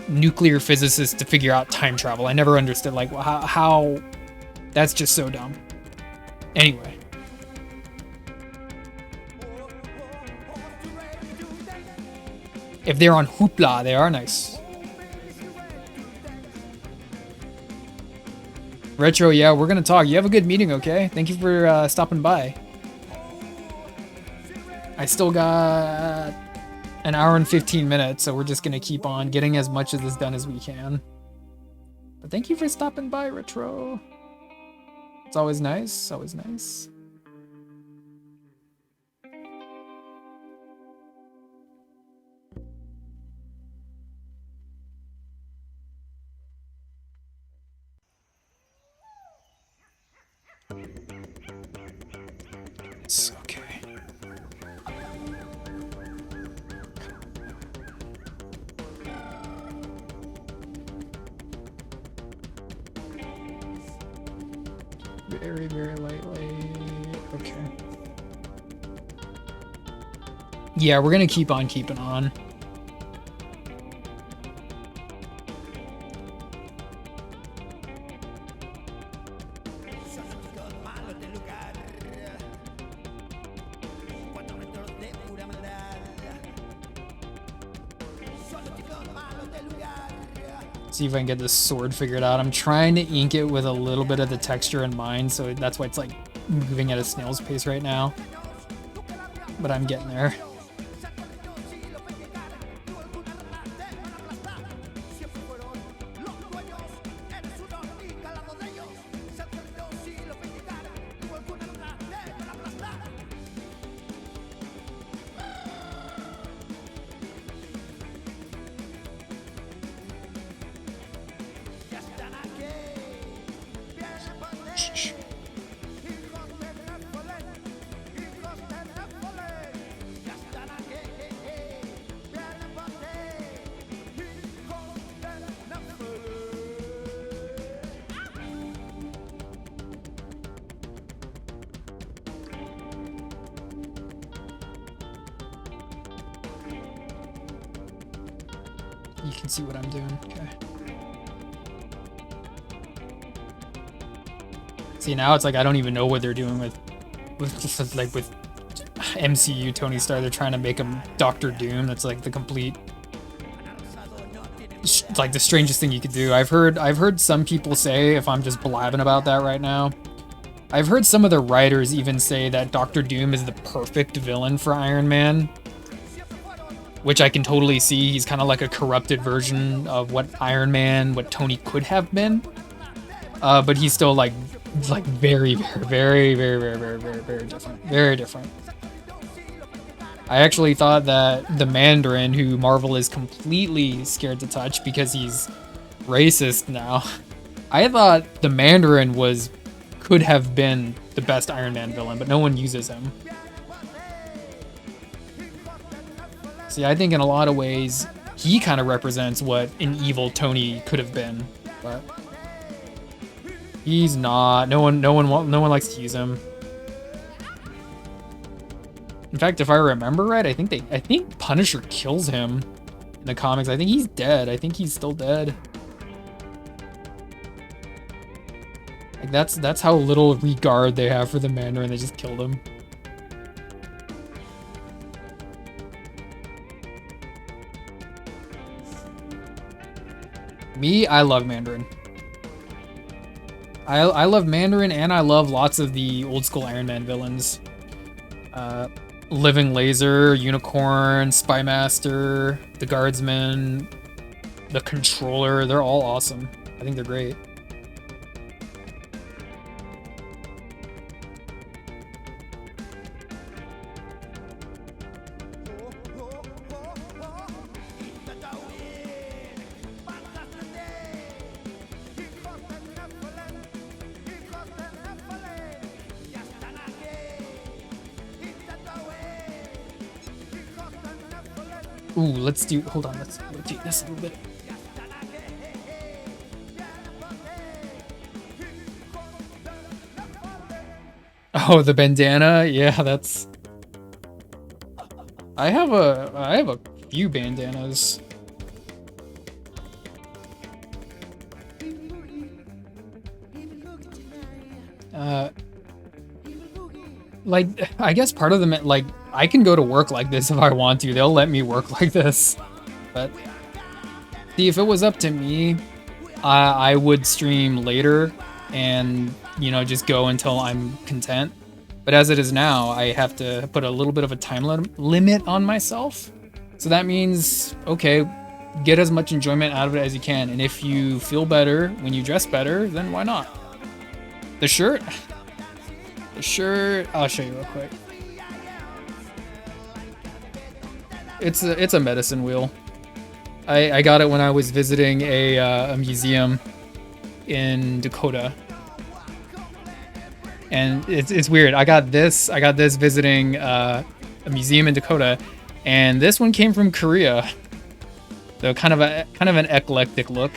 nuclear physicist to figure out time travel. I never understood like how that's just so dumb. Anyway. If they're on Hoopla, they are nice. Retro, yeah, we're gonna talk. You have a good meeting, okay? Thank you for stopping by. I still got an hour and 15 minutes, so we're just gonna keep on getting as much of this done as we can. But thank you for stopping by, Retro. It's always nice, always nice. It's okay. Very, very lightly. Okay. Yeah, we're gonna keep on keeping on. See if I can get this sword figured out. I'm trying to ink it with a little bit of the texture in mind, so that's why it's like moving at a snail's pace right now. But I'm getting there. You can see what I'm doing. Okay. See, now it's like I don't even know what they're doing with MCU Tony Stark. They're trying to make him Doctor Doom. That's like the complete, like the strangest thing you could do. I've heard some people say, if I'm just blabbing about that right now, I've heard some of the writers even say that Doctor Doom is the perfect villain for Iron Man. Which I can totally see. He's kind of like a corrupted version of what Iron Man, what Tony could have been. But he's still like very, very, very, very, very, very, very different. Very different. I actually thought that the Mandarin, who Marvel is completely scared to touch because he's racist now, I thought the Mandarin could have been the best Iron Man villain, but no one uses him. See, I think in a lot of ways, he kind of represents what an evil Tony could have been, but he's not. No one likes to use him. In fact, if I remember right, I think Punisher kills him in the comics. I think he's dead. I think he's still dead. Like that's how little regard they have for the Mandarin. They just killed him. Me, I love Mandarin. I love Mandarin, and I love lots of the old school Iron Man villains. Living Laser, Unicorn, Spy Master, the Guardsman, the controller, they're all awesome. I think they're great. Ooh, let's do, hold on, let's rotate this a little bit. Oh, the bandana? Yeah, that's... I have a few bandanas. Like, I guess part of them, like, I can go to work like this if I want to. They'll let me work like this. But, see, if it was up to me, I would stream later and, you know, just go until I'm content. But as it is now, I have to put a little bit of a time limit on myself. So that means, okay, get as much enjoyment out of it as you can. And if you feel better when you dress better, then why not? The shirt? The shirt, I'll show you real quick. It's a medicine wheel. I got it when I was visiting a museum in Dakota. And it's weird. I got this visiting a museum in Dakota, and this one came from Korea. So kind of an eclectic look.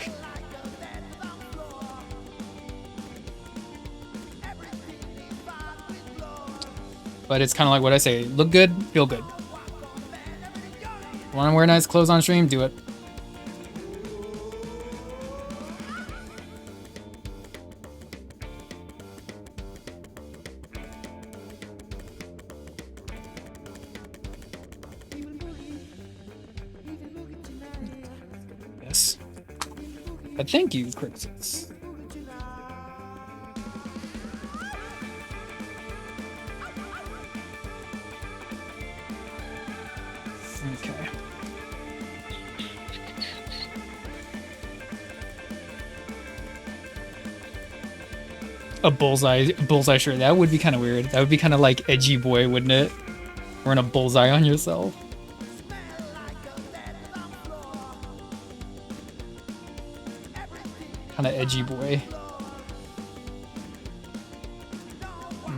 But it's kind of like what I say: look good, feel good. Want to wear nice clothes on stream? Do it. Yes. But thank you, Crixus. Okay. A bullseye shirt. That would be kind of weird. That would be kind of like edgy boy, wouldn't it? Wearing a bullseye on yourself. Kind of edgy boy.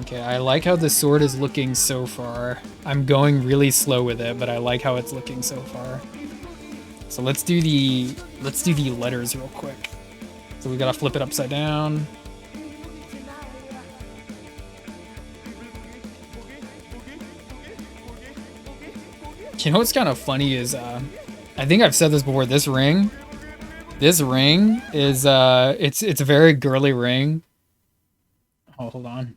Okay, I like how the sword is looking so far. I'm going really slow with it, but I like how it's looking so far. So let's do the letters real quick. So we gotta flip it upside down. You know what's kind of funny is, I think I've said this before, this ring is, it's a very girly ring. Oh, hold on.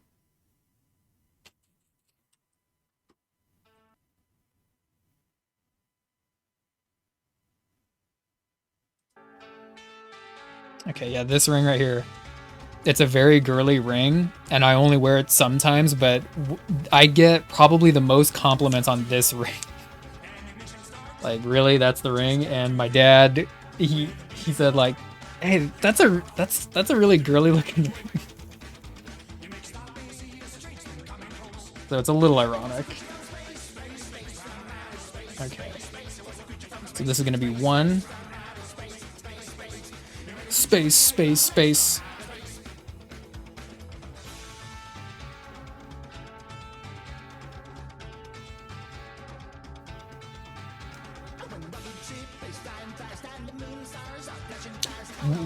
Okay, yeah, this ring right here. It's a very girly ring, and I only wear it sometimes, but I get probably the most compliments on this ring. Like, really, that's the ring? And my dad, he said like, hey, that's a really girly looking ring. So it's a little ironic. Okay. So this is gonna be 1 space, space, space.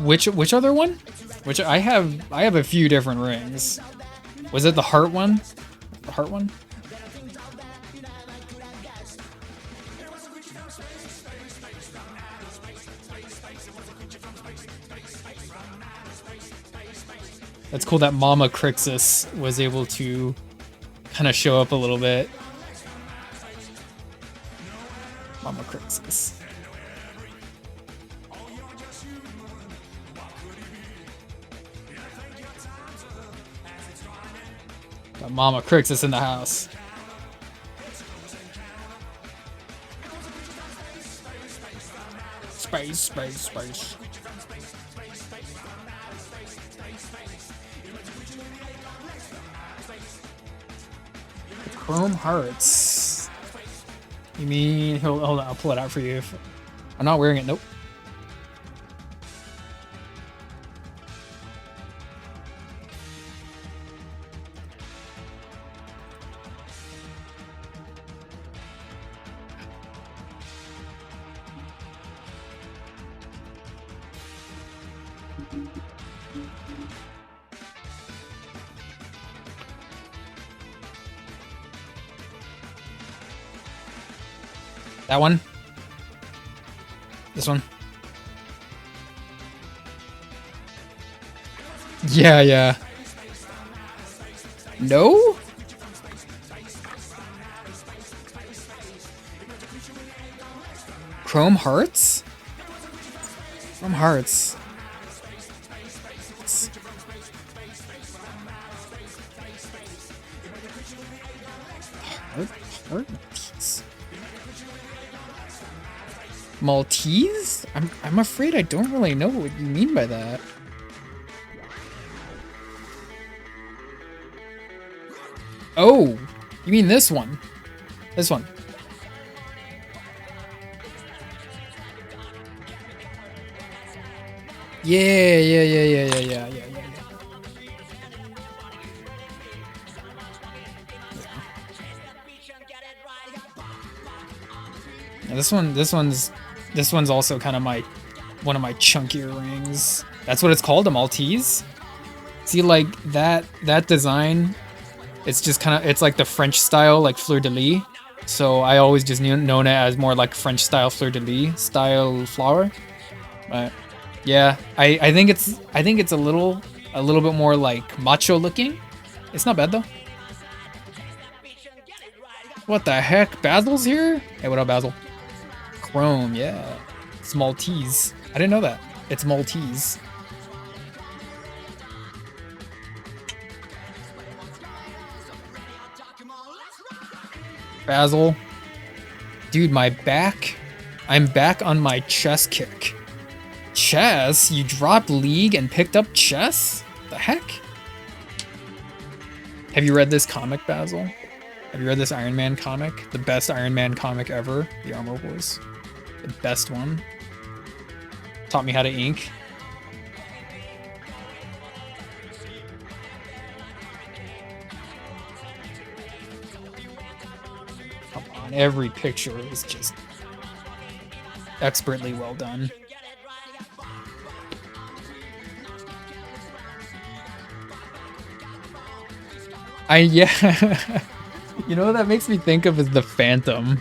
Which other one? Which I have a few different rings. Was it the heart one? The heart one? That's cool that Mama Crixus was able to kind of show up a little bit. Mama Crixus. Got Mama Crixus in the house. Space. Chrome Hearts. You mean... Hold on, I'll pull it out for you. I'm not wearing it, nope. That one. This one. Yeah. No? Chrome Hearts? Chrome Hearts. Hearts? Maltese? I'm afraid I don't really know what you mean by that. Oh, you mean this one? This one. Yeah. This one's also kind of one of my chunkier rings. That's what it's called, a Maltese. See, like that design, it's just kind of, it's like the French style, like fleur-de-lis. So I always just known it as more like French style fleur-de-lis style flower. But yeah, I think it's a little bit more like macho looking. It's not bad though. What the heck? Basil's here? Hey, what up, Basil? Chrome, yeah. It's Maltese. I didn't know that. It's Maltese. Basil. Dude, my back. I'm back on my chess kick. Chess? You dropped League and picked up chess? The heck? Have you read this comic, Basil? Have you read this Iron Man comic? The best Iron Man comic ever. The Armor Wars. The best one. Taught me how to ink. Come on, every picture is just expertly well done. Yeah. You know what that makes me think of is the Phantom.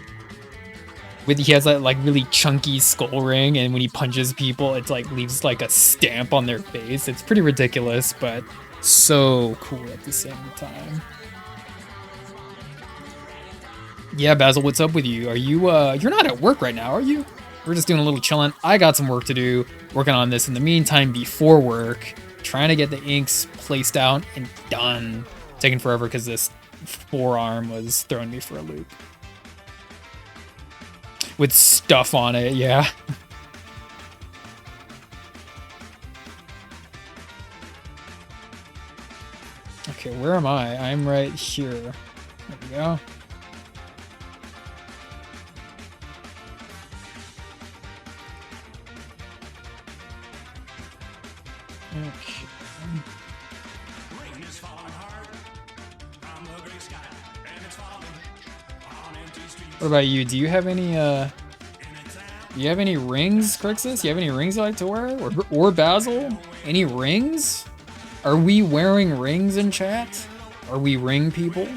He has that like really chunky skull ring, and when he punches people, it's like leaves like a stamp on their face. It's pretty ridiculous, but so cool at the same time. Yeah, Basil, what's up with you? Are you you're not at work right now, are you? We're just doing a little chilling. I got some work to do, working on this in the meantime before work, trying to get the inks placed out and done. Taking forever because this forearm was throwing me for a loop. With stuff on it, yeah. Okay, where am I? I'm right here. There we go. Okay. What about you? Do you have any rings, Crixus? You have any rings you like to wear? Or Basil? Any rings? Are we wearing rings in chat? Are we ring people?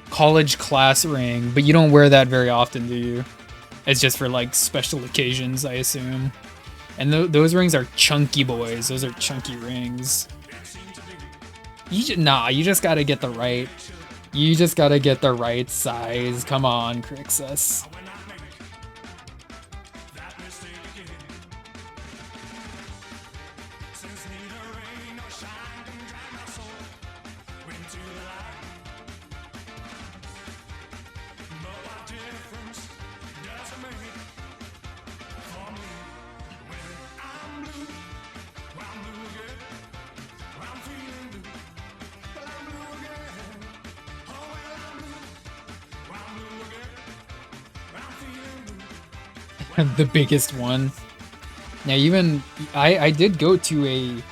College class ring, but you don't wear that very often, do you? It's just for like special occasions, I assume. And those rings are chunky boys. Those are chunky rings. Nah, you just gotta get the right. You just gotta get the right size. Come on, Crixus. The biggest one. Now, even I did go to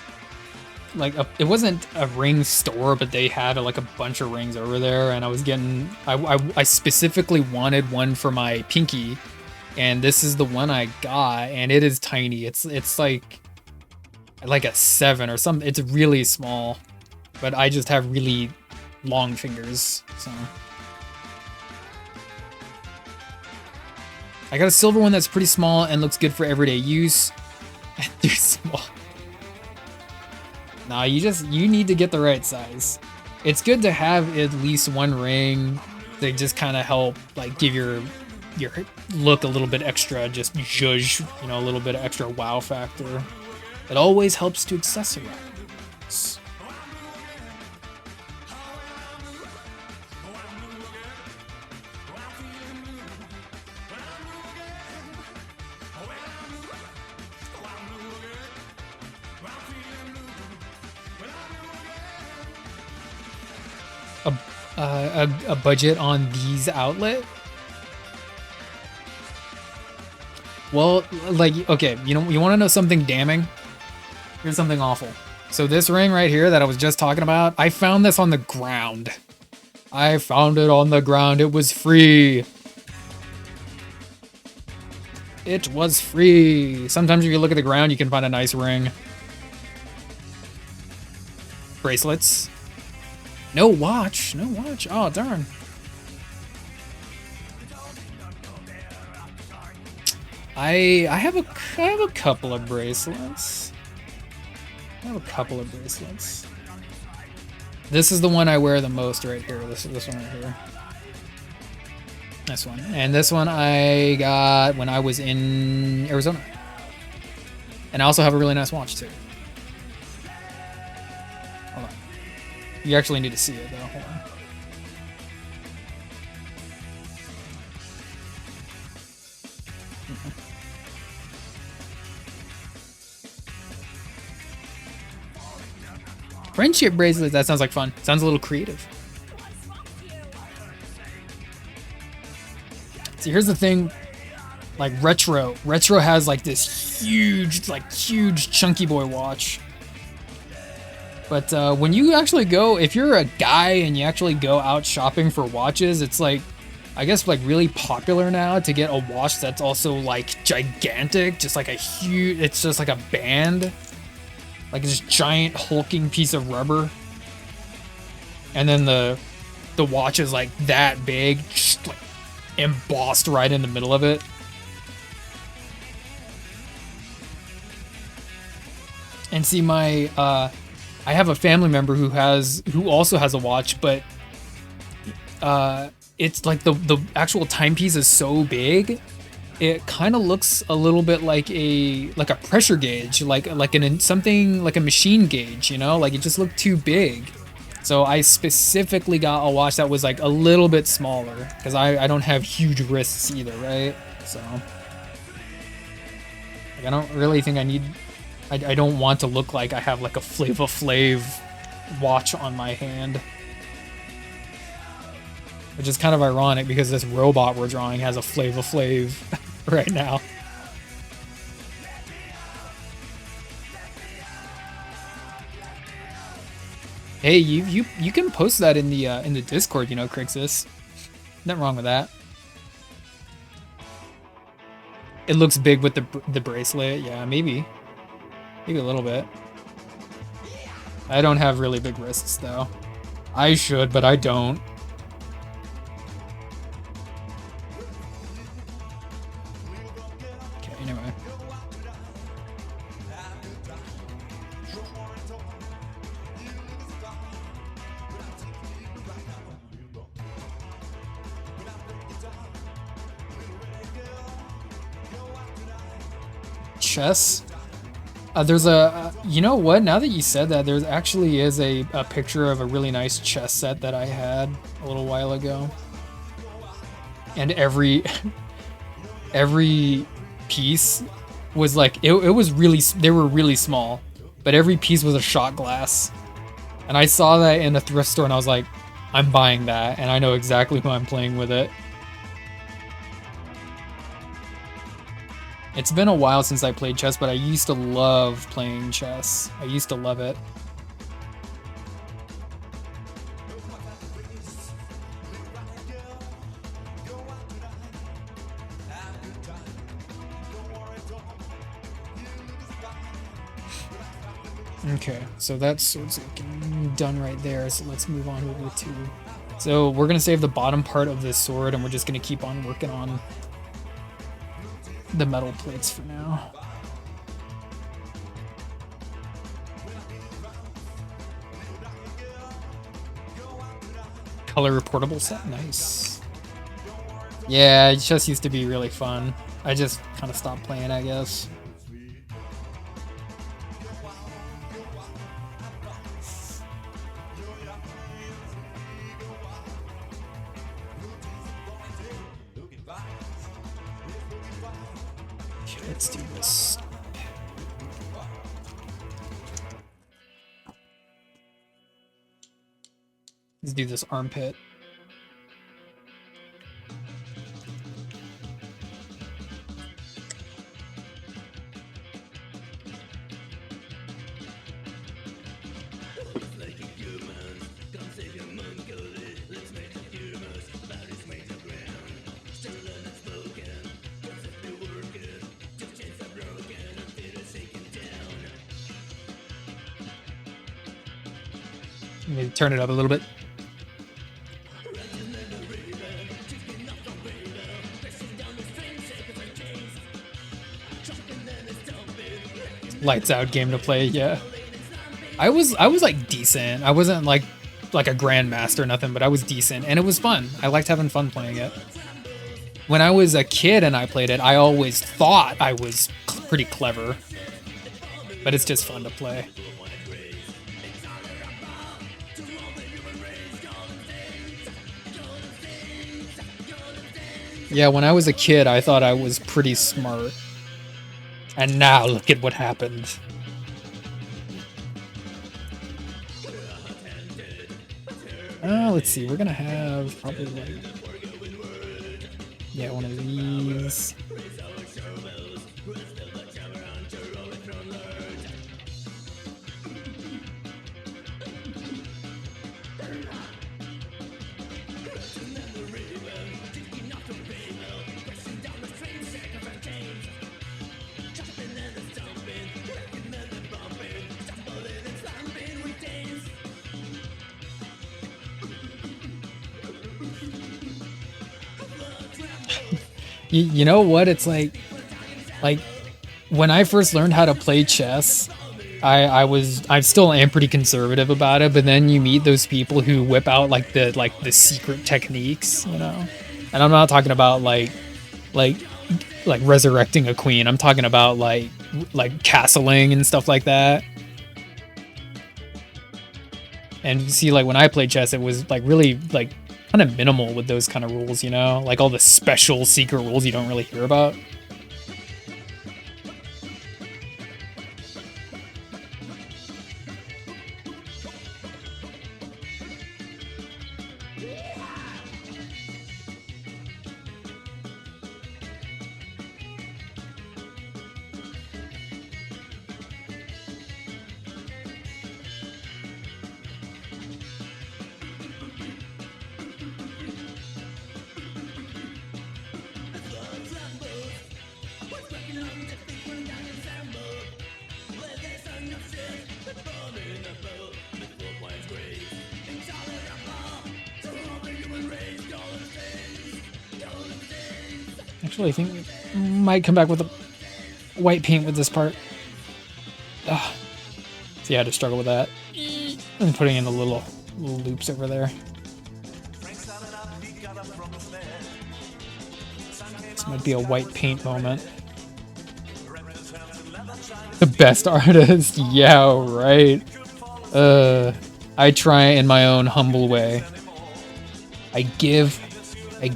it wasn't a ring store, but they had like a bunch of rings over there, and I was getting I specifically wanted one for my pinky, and this is the one I got, and it is tiny. It's like a 7 or something. It's really small, but I just have really long fingers, so. I got a silver one that's pretty small and looks good for everyday use. Too small. Nah, you need to get the right size. It's good to have at least one ring. They just kind of help like give your look a little bit extra, just zhuzh, you know, a little bit of extra wow factor. It always helps to accessorize. A budget on these outlet? Well, like, okay, you want to know something damning? Here's something awful. So this ring right here that I was just talking about, I found this on the ground. I found it on the ground. It was free. It was free. Sometimes if you look at the ground, you can find a nice ring. Bracelets. No watch. No watch. Oh, darn. I have a couple of bracelets. This is the one I wear the most right here. This one right here. This one. And this one I got when I was in Arizona. And I also have a really nice watch too. Hold on. You actually need to see it though. Hold on. Friendship bracelets. That sounds like fun. Sounds a little creative. See, here's the thing. Like retro has like this huge chunky boy watch. But when you actually go, if you're a guy and you actually go out shopping for watches, it's like, I guess like really popular now to get a watch that's also like gigantic, just like a huge, it's just like a band. Like this giant hulking piece of rubber. And then the watch is like that big, just like embossed right in the middle of it. And see my I have a family member who also has a watch, but it's like the actual timepiece is so big, it kind of looks a little bit like a pressure gauge, something like a machine gauge, you know, like it just looked too big. So I specifically got a watch that was like a little bit smaller because I don't have huge wrists either, right? So like, I don't really think I need. I don't want to look like I have like a Flava Flav watch on my hand. Which is kind of ironic because this robot we're drawing has a Flava Flav right now. Hey, you can post that in the Discord, you know, Crixus. Nothing wrong with that. It looks big with the bracelet. Yeah, maybe a little bit. I don't have really big wrists though. I should, but I don't. Okay, anyway. chess. There's a, you know what? Now that you said that, there actually is a picture of a really nice chess set that I had a little while ago. And every piece was like, it was really, they were really small, but every piece was a shot glass. And I saw that in a thrift store and I was like, I'm buying that, and I know exactly who I'm playing with it. It's been a while since I played chess, but I used to love playing chess. I used to love it. Okay, so that's sword's looking done right there, so let's move on over to... So we're gonna save the bottom part of this sword, and we're just gonna keep on working on the metal plates for now. Color portable set, nice. Yeah, it just used to be really fun. I just kind of stopped playing, I guess. Okay, let's do this. Let's do this armpit. Maybe turn it up a little bit. Lights out game to play, yeah. I was like decent. I wasn't like a grandmaster or nothing, but I was decent and it was fun. I liked having fun playing it. When I was a kid and I played it, I always thought I was pretty clever. But it's just fun to play. Yeah, when I was a kid, I thought I was pretty smart. And now, look at what happened. Let's see, we're gonna have probably like... Yeah, one of these. You know what? It's like when I first learned how to play chess, I still am pretty conservative about it, but then you meet those people who whip out like the secret techniques, you know? And I'm not talking about like resurrecting a queen. I'm talking about like castling and stuff like that. And you see, like when I played chess, it was like really like kind of minimal with those kind of rules, you know? Like all the special secret rules you don't really hear about. Actually, I think we might come back with a white paint with this part. Ugh. So yeah, I had to struggle with that. And putting in the little loops over there. This might be a white paint moment. Best artist. Yeah, right. I try in my own humble way. I give, and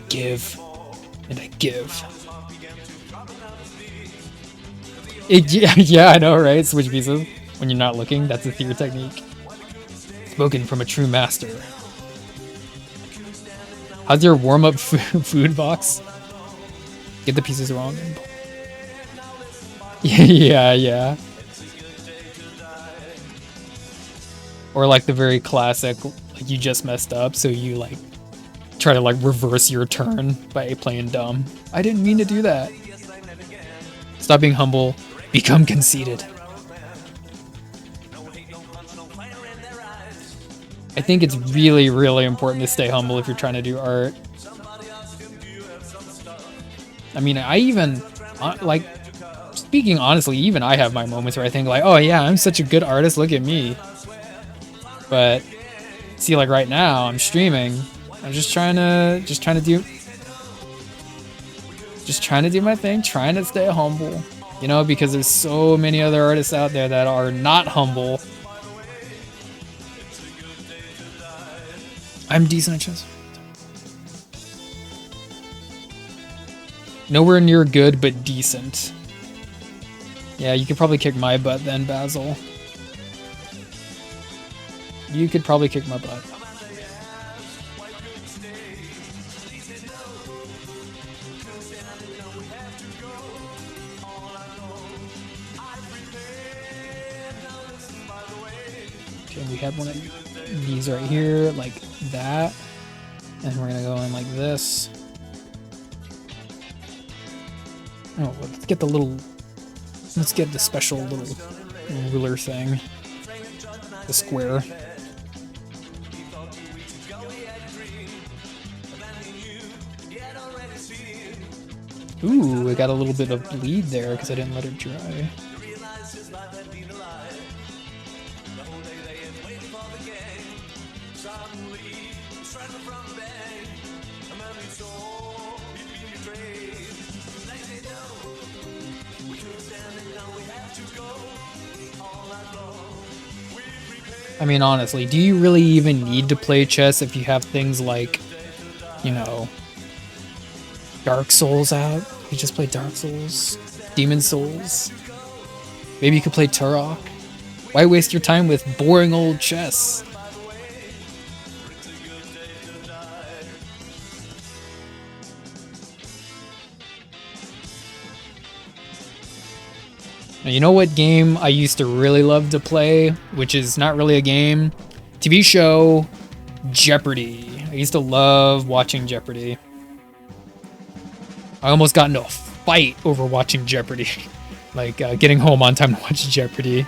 I give. Yeah, yeah, I know, right? Switch pieces when you're not looking. That's a theater technique. Spoken from a true master. How's your warm-up food box? Get the pieces wrong. Yeah, yeah. Or like the very classic, like you just messed up, so you like try to like reverse your turn by playing dumb. I didn't mean to do that. Stop being humble, become conceited. I think it's really, really important to stay humble if you're trying to do art. I mean, I even, like, speaking honestly, even I have my moments where I think like, oh yeah, I'm such a good artist, look at me. But see, like right now, I'm streaming. I'm just trying to do my thing, trying to stay humble. You know, because there's so many other artists out there that are not humble. I'm decent at chess. Nowhere near good, but decent. Yeah, you could probably kick my butt then, Basil. You could probably kick my butt. Okay, we have one of these right here, like that. And we're gonna go in like this. Oh, let's get the special little ruler thing. The square. Ooh, I got a little bit of bleed there because I didn't let it dry. I mean, honestly, do you really even need to play chess if you have things like, you know, Dark Souls out? You just play Dark Souls, Demon Souls. Maybe you could play Turok. Why waste your time with boring old chess? Now, you know what game I used to really love to play, which is not really a game? TV show, Jeopardy. I used to love watching Jeopardy. I almost got into a fight over watching Jeopardy. Like, getting home on time to watch Jeopardy.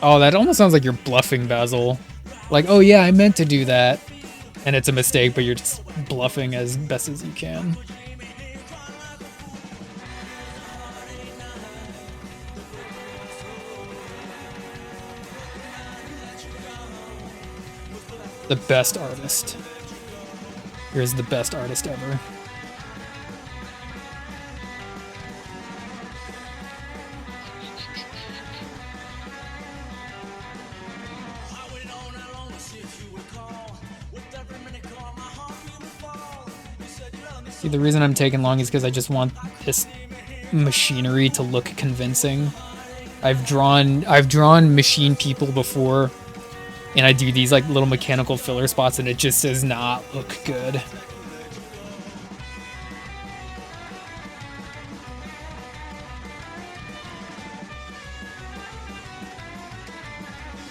Oh, that almost sounds like you're bluffing, Basil. Like, oh yeah, I meant to do that. And it's a mistake, but you're just bluffing as best as you can. The best artist. Here's the best artist ever. See, the reason I'm taking long is because I just want this machinery to look convincing. I've drawn machine people before, and I do these like little mechanical filler spots, and it just does not look good.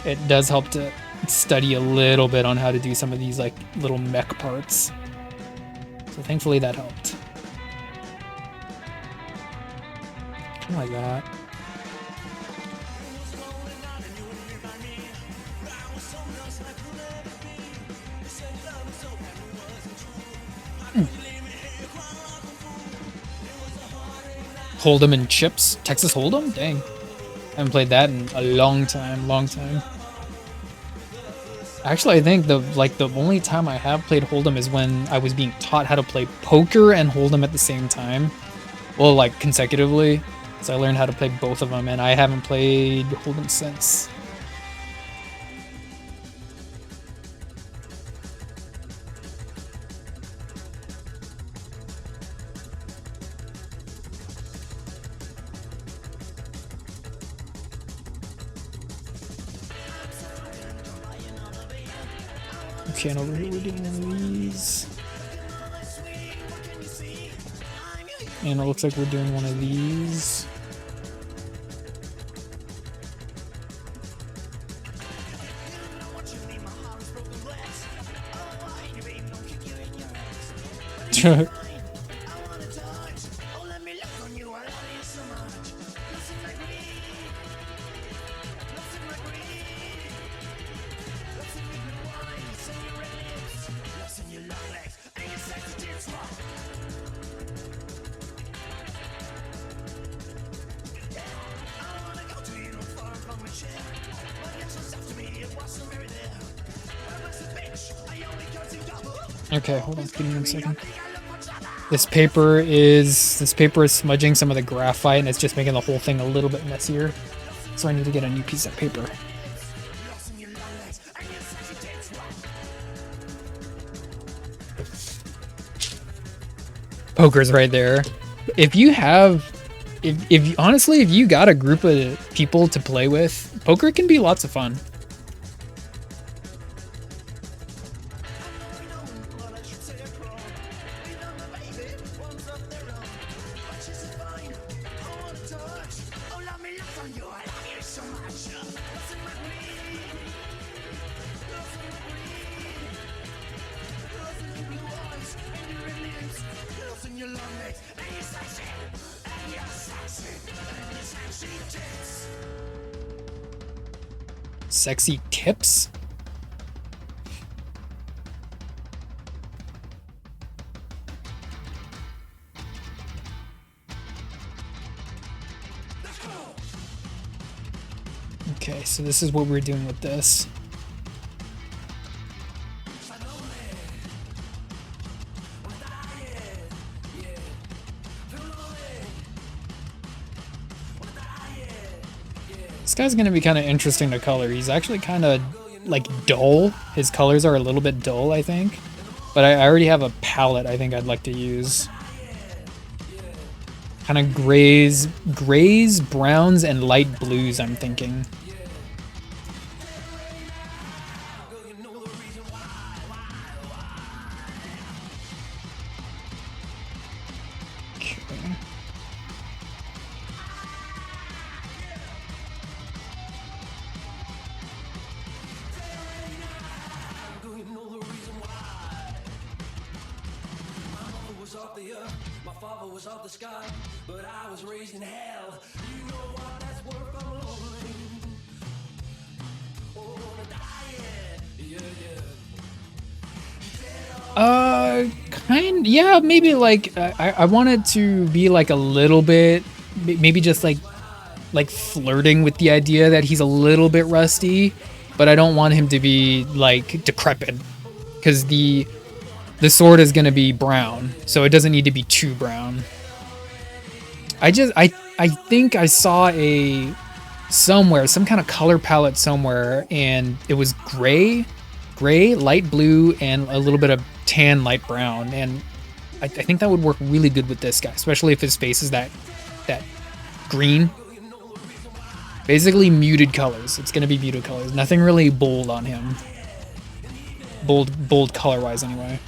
It does help to study a little bit on how to do some of these like little mech parts. So thankfully that helped. Like that. Hold'em and chips. Texas Hold'em? Dang. I haven't played that in a long time. Actually, I think the only time I have played Hold'em is when I was being taught how to play poker and Hold'em at the same time. Well, like consecutively. So I learned how to play both of them, and I haven't played Hold'em since. Okay, and over here we're doing one of these. And it looks like we're doing one of these. Okay, hold on, give me 1 second. This paper is smudging some of the graphite, and it's just making the whole thing a little bit messier. So I need to get a new piece of paper. Poker's right there. If you have, if honestly, if you got a group of people to play with, poker can be lots of fun. Sexy tips? Okay, so this is what we're doing with this. This guy's gonna be kind of interesting to color. He's actually kind of like dull. His colors are a little bit dull, I think. But I already have a palette I think I'd like to use. Kind of grays, browns, and light blues, I'm thinking. Yeah, maybe like I want it to be like a little bit, maybe just like flirting with the idea that he's a little bit rusty, but I don't want him to be like decrepit, because the sword is gonna be brown, so it doesn't need to be too brown. I think I saw some kind of color palette somewhere, and it was gray, light blue, and a little bit of tan light brown, and I think that would work really good with this guy, especially if his face is that green. Basically muted colors. It's gonna be muted colors. Nothing really bold on him. Bold color wise anyway.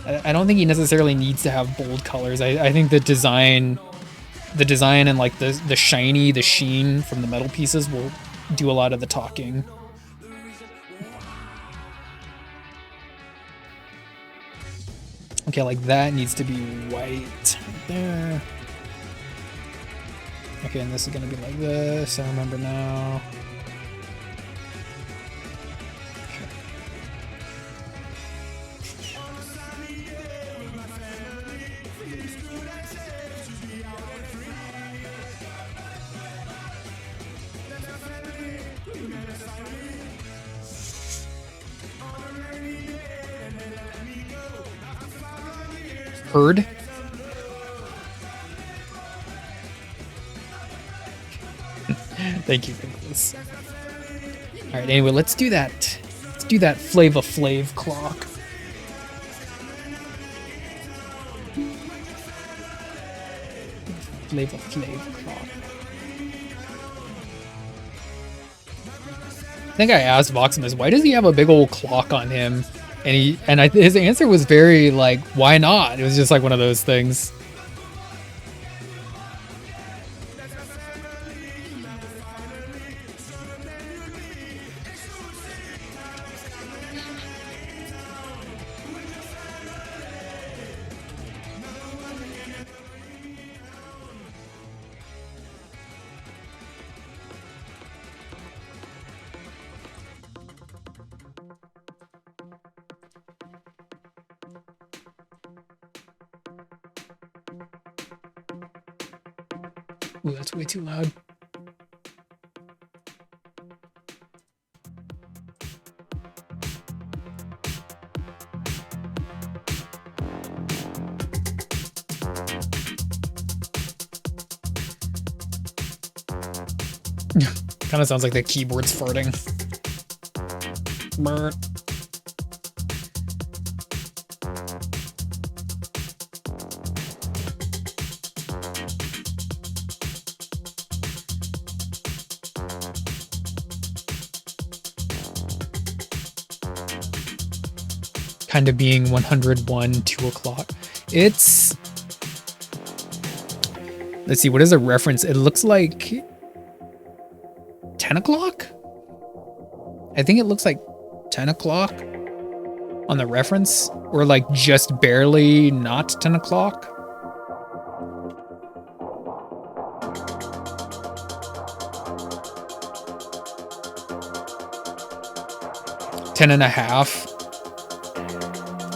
I don't think he necessarily needs to have bold colors. I think the design and like the shiny, the sheen from the metal pieces will do a lot of the talking. Okay, like that needs to be white right there. Okay, and this is gonna be like this. I remember now. Heard. Thank you, Nicholas. All right. Anyway, let's do that. Let's do that Flava Flav clock. Flava Flav clock. I think I asked Voximus, why does he have a big old clock on him? And his answer was very like, why not? It was just like one of those things. Ooh, that's way too loud. Kind of sounds like the keyboard's farting. Brr. Kind of being 101, 2 o'clock. It's... Let's see, what is a reference? It looks like 10 o'clock? I think it looks like 10 o'clock on the reference, or like just barely not 10 o'clock. Ten and a half.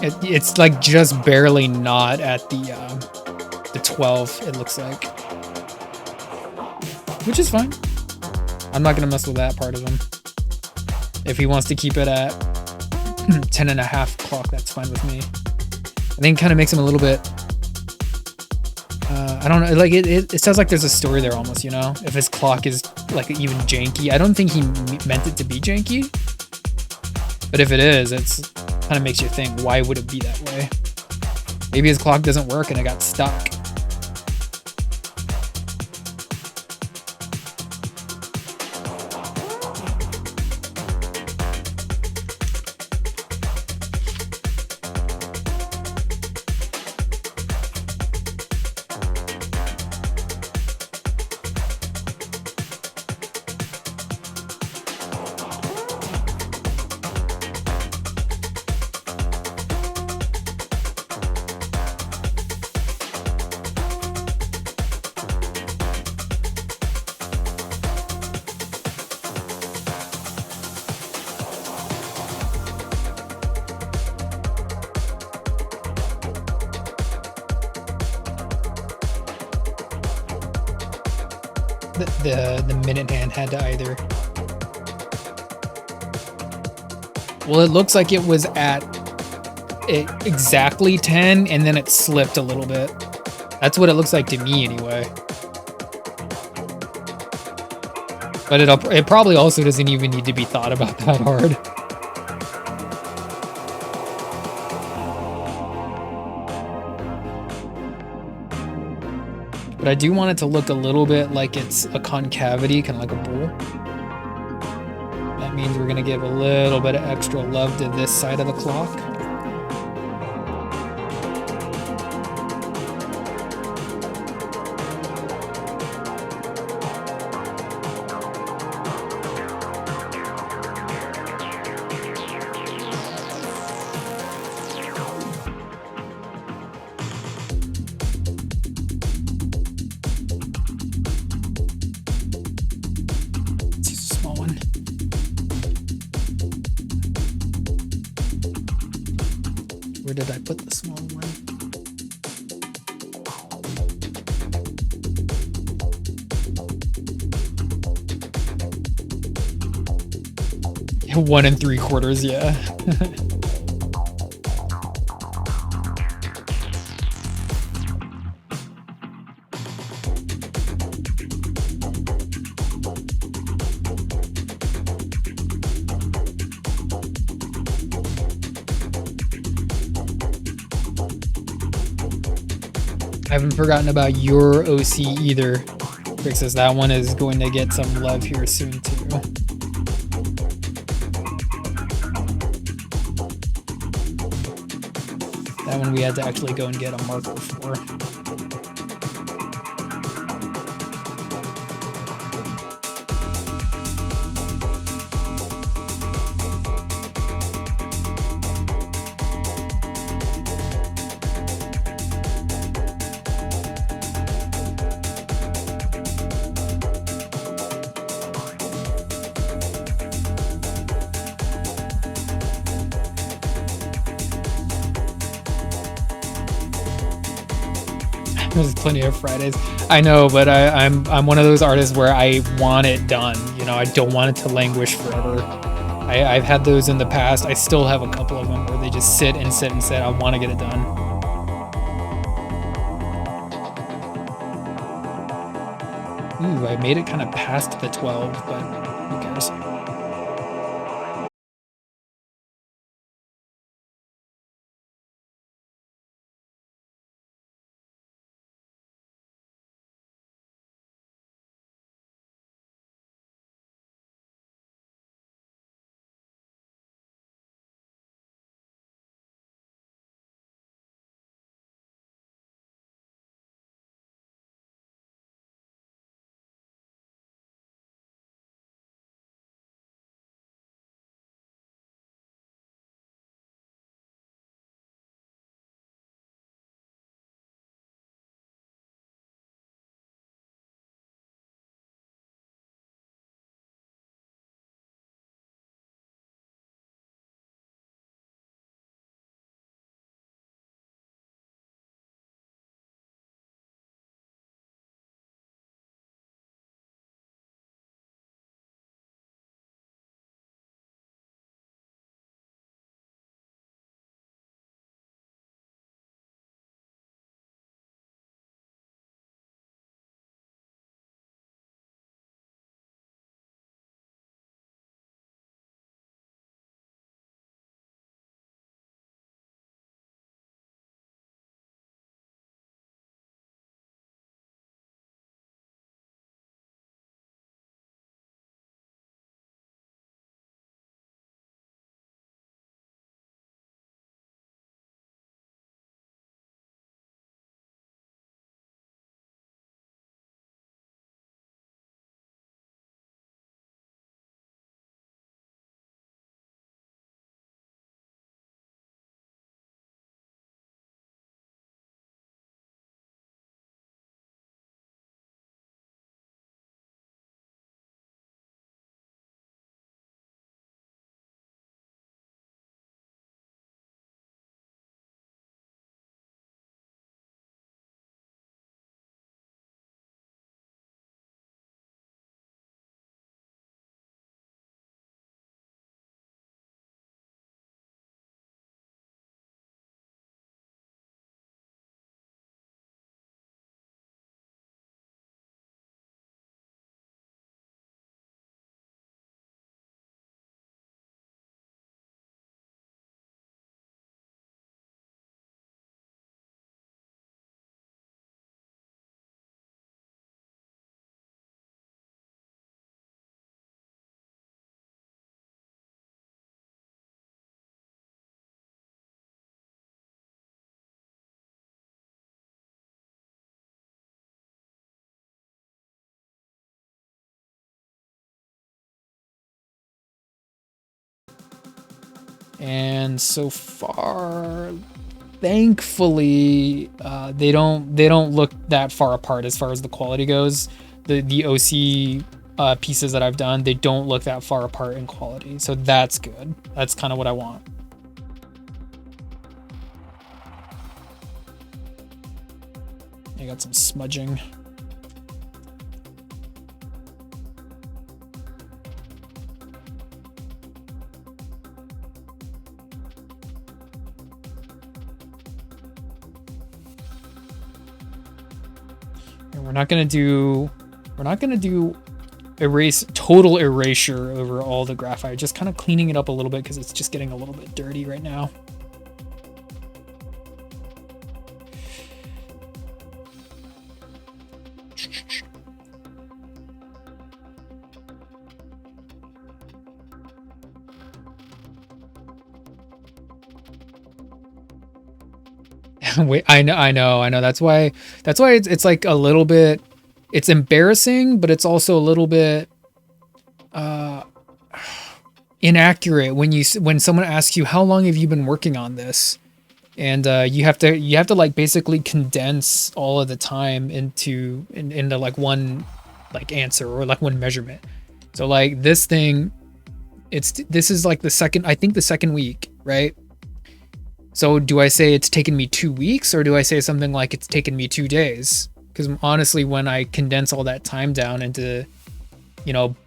It's like just barely not at the 12, it looks like. Which is fine. I'm not gonna mess with that part of him. If he wants to keep it at 10 and a half clock, that's fine with me. I think it kind of makes him a little bit, I don't know, like it sounds like there's a story there almost, you know? If his clock is like even janky. I don't think he meant it to be janky. But if it is, it's kind of makes you think, why would it be that way? Maybe his clock doesn't work and it got stuck. The minute hand had to either. Well, it looks like it was at exactly 10 and then it slipped a little bit. That's what it looks like to me anyway. But it probably also doesn't even need to be thought about that hard. But I do want it to look a little bit like it's a concavity, kind of like a bowl. That means we're gonna give a little bit of extra love to this side of the clock. Where did I put the small one? One and 3/4, yeah. I haven't forgotten about your OC either, Crixus. That one is going to get some love here soon too. That one we had to actually go and get a marker for. There's plenty of Fridays. I know, but I'm one of those artists where I want it done. You know, I don't want it to languish forever. I've had those in the past. I still have a couple of them where they just sit and sit and sit. I want to get it done. Ooh, I made it kind of past the 12, but who cares? And so far, thankfully, they don't look that far apart as far as the quality goes. The OC pieces that I've done, they don't look that far apart in quality, so that's good. That's kind of what I want. I got some smudging. And we're not gonna do total erasure over all the graphite, just kind of cleaning it up a little bit because it's just getting a little bit dirty right now. Wait, I know. That's why it's like a little bit. It's embarrassing, but it's also a little bit uh, inaccurate when when someone asks you how long have you been working on this, and you have to like basically condense all of the time into like one like answer or like one measurement. So like this thing, this is like the second, I think the second week, right? So do I say it's taken me 2 weeks, or do I say something like it's taken me 2 days? Because honestly, when I condense all that time down into,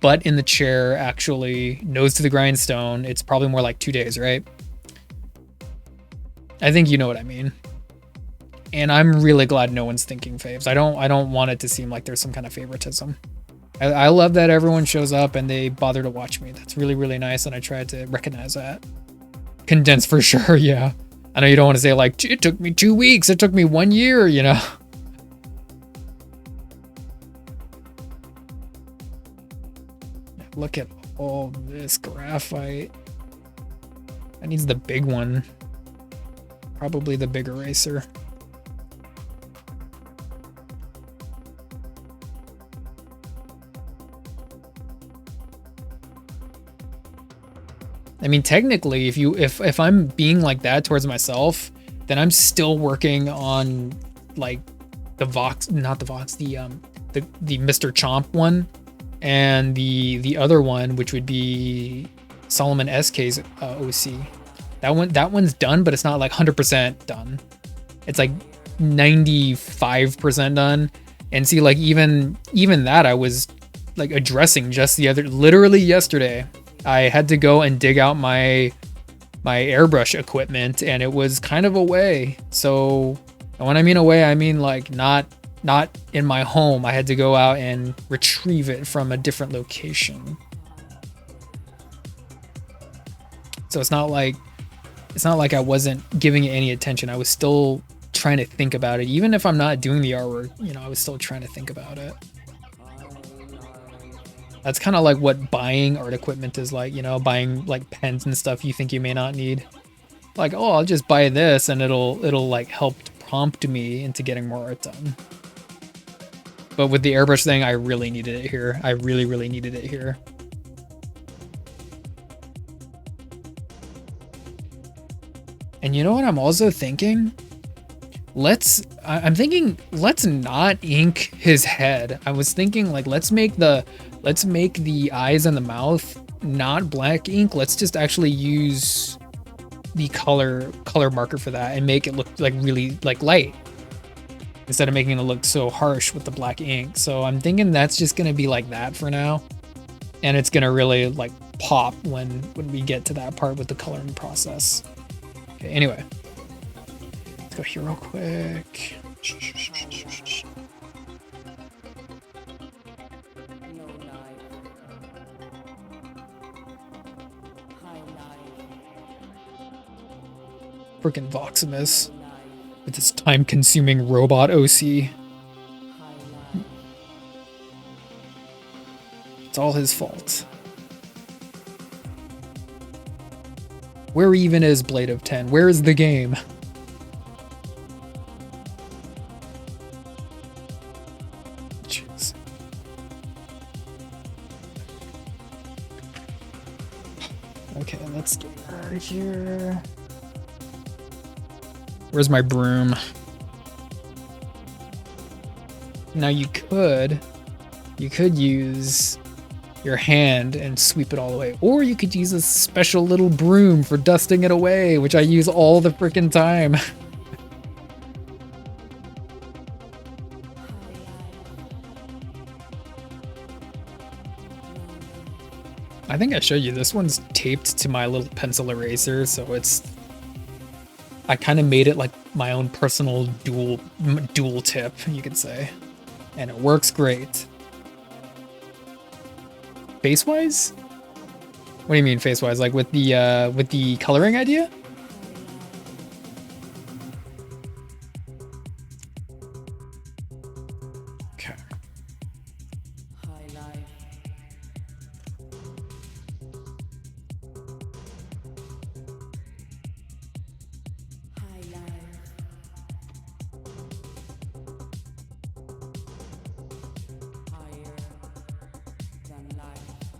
butt in the chair, actually nose to the grindstone, it's probably more like 2 days, right? I think you know what I mean. And I'm really glad no one's thinking faves. I don't want it to seem like there's some kind of favoritism. I love that everyone shows up and they bother to watch me. That's really, really nice, and I tried to recognize that. Condense for sure, yeah. I know you don't want to say like, it took me 2 weeks, it took me 1 year, Look at all this graphite. That needs the big one. Probably the big eraser. I mean, technically, if I'm being like that towards myself, then I'm still working on like the Vox, not the Vox, the Mr. Chomp one, and the other one, which would be Solomon SK's OC. That one's done, but it's not like 100% done. It's like 95% done. And see, like even that, I was like addressing just literally yesterday. I had to go and dig out my airbrush equipment, and it was kind of away. So when I mean away, I mean like not in my home. I had to go out and retrieve it from a different location. So it's not like I wasn't giving it any attention. I was still trying to think about it. Even if I'm not doing the artwork, I was still trying to think about it. That's kind of like what buying art equipment is like, buying like pens and stuff you think you may not need. Like, oh, I'll just buy this and it'll like help prompt me into getting more art done. But with the airbrush thing, I really needed it here. I really, really needed it here. And you know what I'm also thinking? I'm thinking let's not ink his head. I was thinking like let's make the eyes and the mouth not black ink. Let's just actually use the color marker for that and make it look like really like light, instead of making it look so harsh with the black ink. So I'm thinking that's just gonna be like that for now, and it's gonna really like pop when we get to that part with the coloring process. Okay, anyway, let's go here real quick. Freaking Voximus with this time-consuming robot OC. It's all his fault. Where even is Blade of 10? Where is the game? Jeez. Okay, let's get out of here. Where's my broom? Now you could use your hand and sweep it all away, or you could use a special little broom for dusting it away, which I use all the freaking time. I think I showed you, this one's taped to my little pencil eraser, so I kind of made it like my own personal dual tip, you could say, and it works great. Face-wise? What do you mean face-wise? Like with the coloring idea? Okay.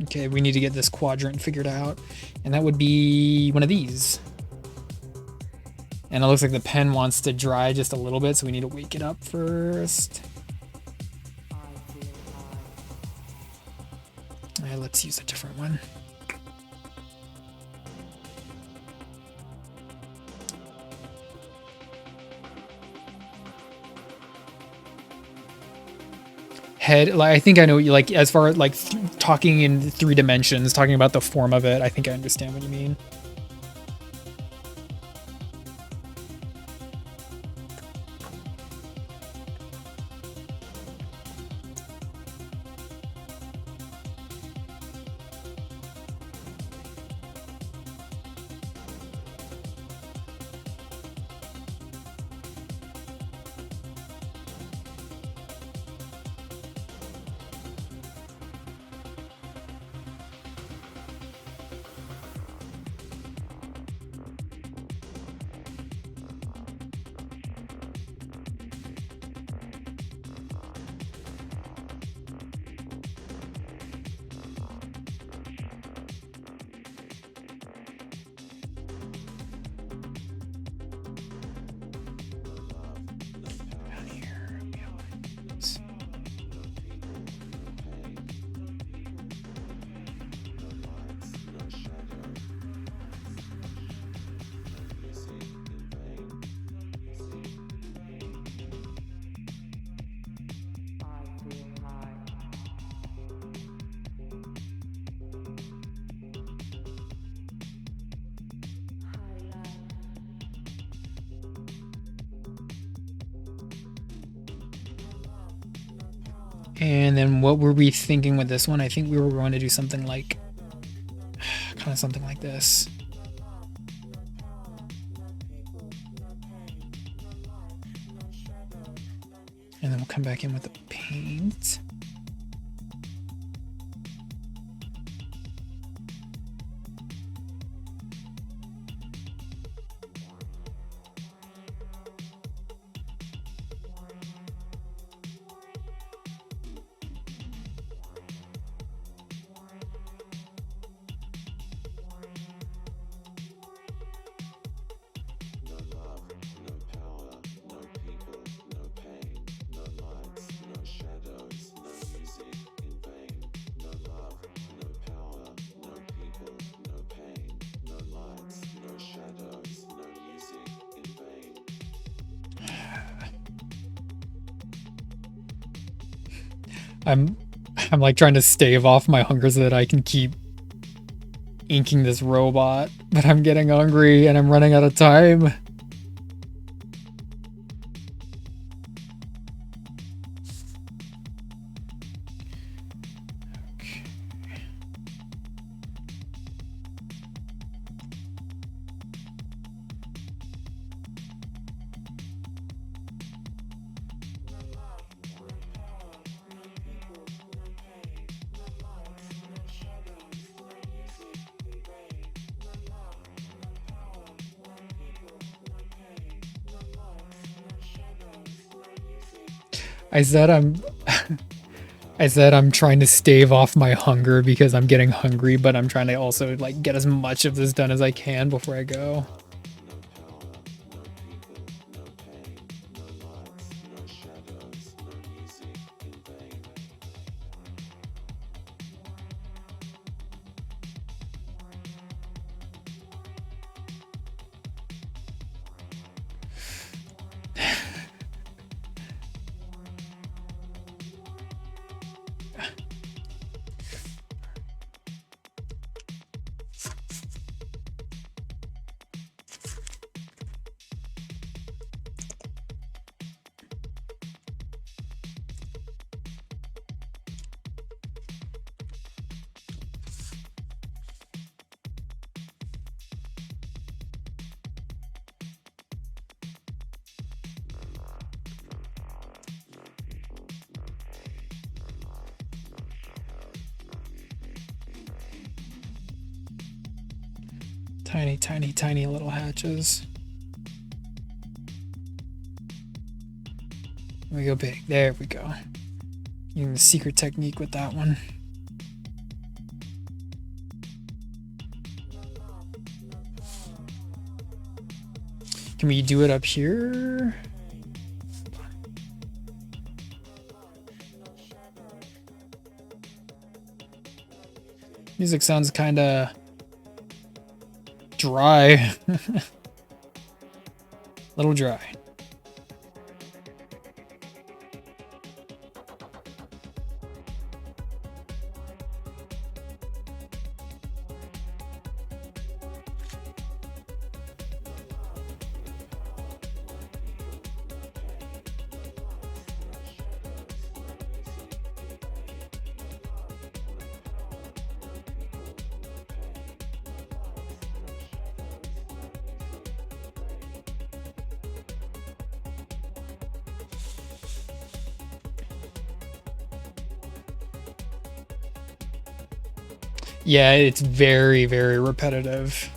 Okay, we need to get this quadrant figured out. And that would be one of these. And it looks like the pen wants to dry just a little bit, so we need to wake it up first. Let's use a different one. Head, like, I think I know what you like, as far as like talking in 3 dimensions, talking about the form of it. I think I understand what you mean. And then what were we thinking with this one? I think we were going to do something like, kind of something like this. And then we'll come back in with the paint. I'm like trying to stave off my hunger so that I can keep inking this robot, but I'm getting hungry and I'm running out of time. I said I'm trying to stave off my hunger because I'm getting hungry, but I'm trying to also like get as much of this done as I can before I go. Tiny, tiny, tiny little hatches. We go big. There we go. Using the secret technique with that one. Can we do it up here? Music sounds kind of dry. Little dry. Yeah, it's very, very repetitive.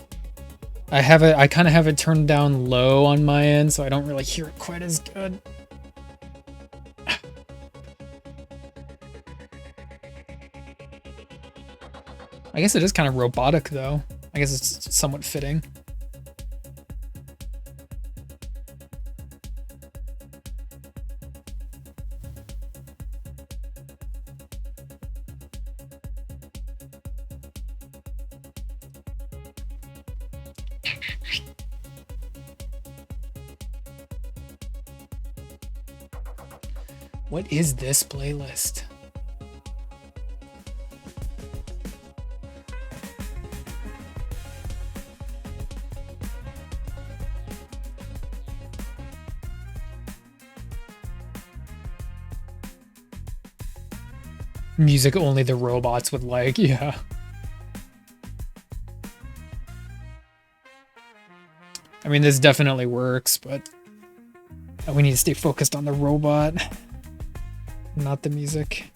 I kind of have it turned down low on my end, so I don't really hear it quite as good. I guess it is kind of robotic, though. I guess it's somewhat fitting. What is this playlist? Music only the robots would like, yeah. I mean, this definitely works, but we need to stay focused on the robot, not the music.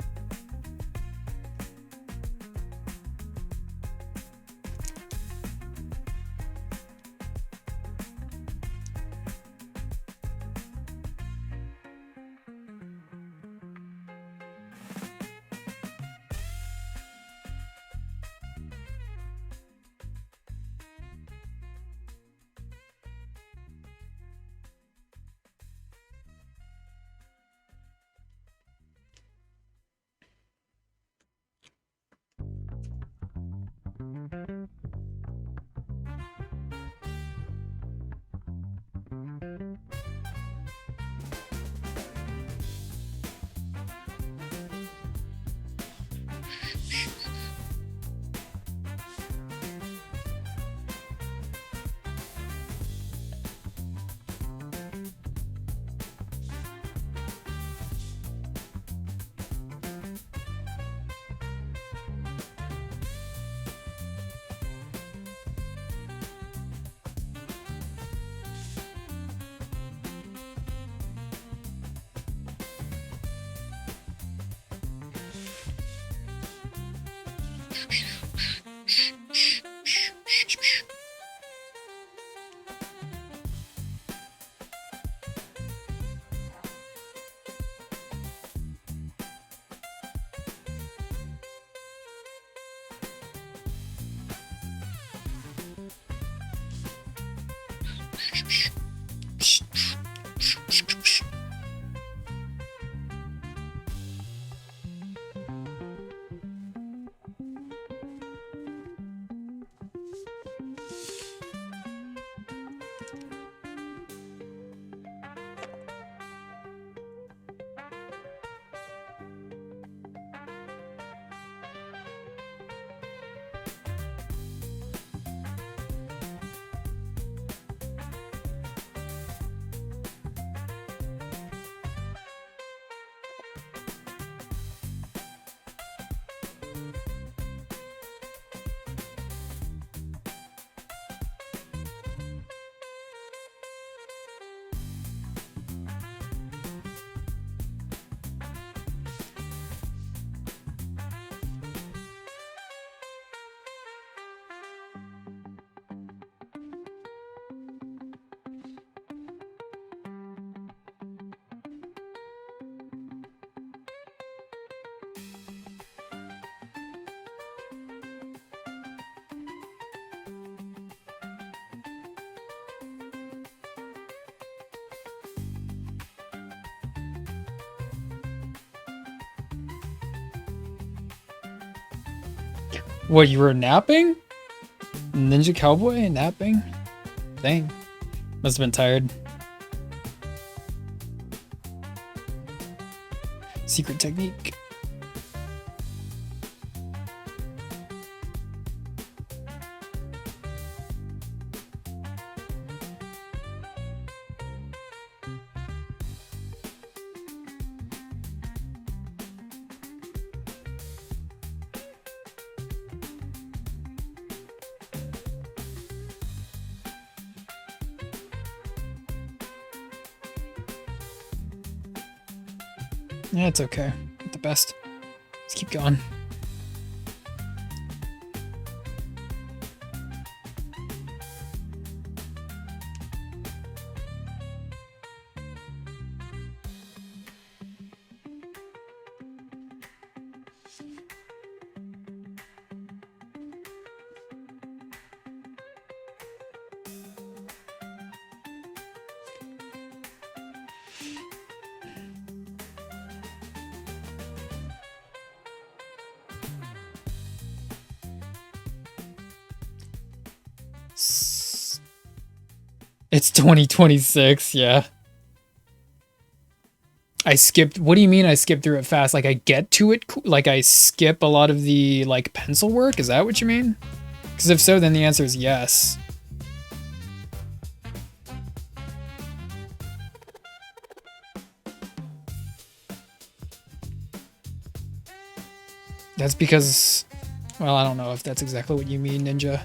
What, you were napping? Ninja Cowboy napping? Dang. Must have been tired. Secret technique. Yeah, it's okay. Not the best. Let's keep going. It's 2026, yeah. I skipped. What do you mean I skipped through it fast? Like I get to it, like I skip a lot of the like pencil work? Is that what you mean? Because if so, then the answer is yes. That's because, well, I don't know if that's exactly what you mean, Ninja.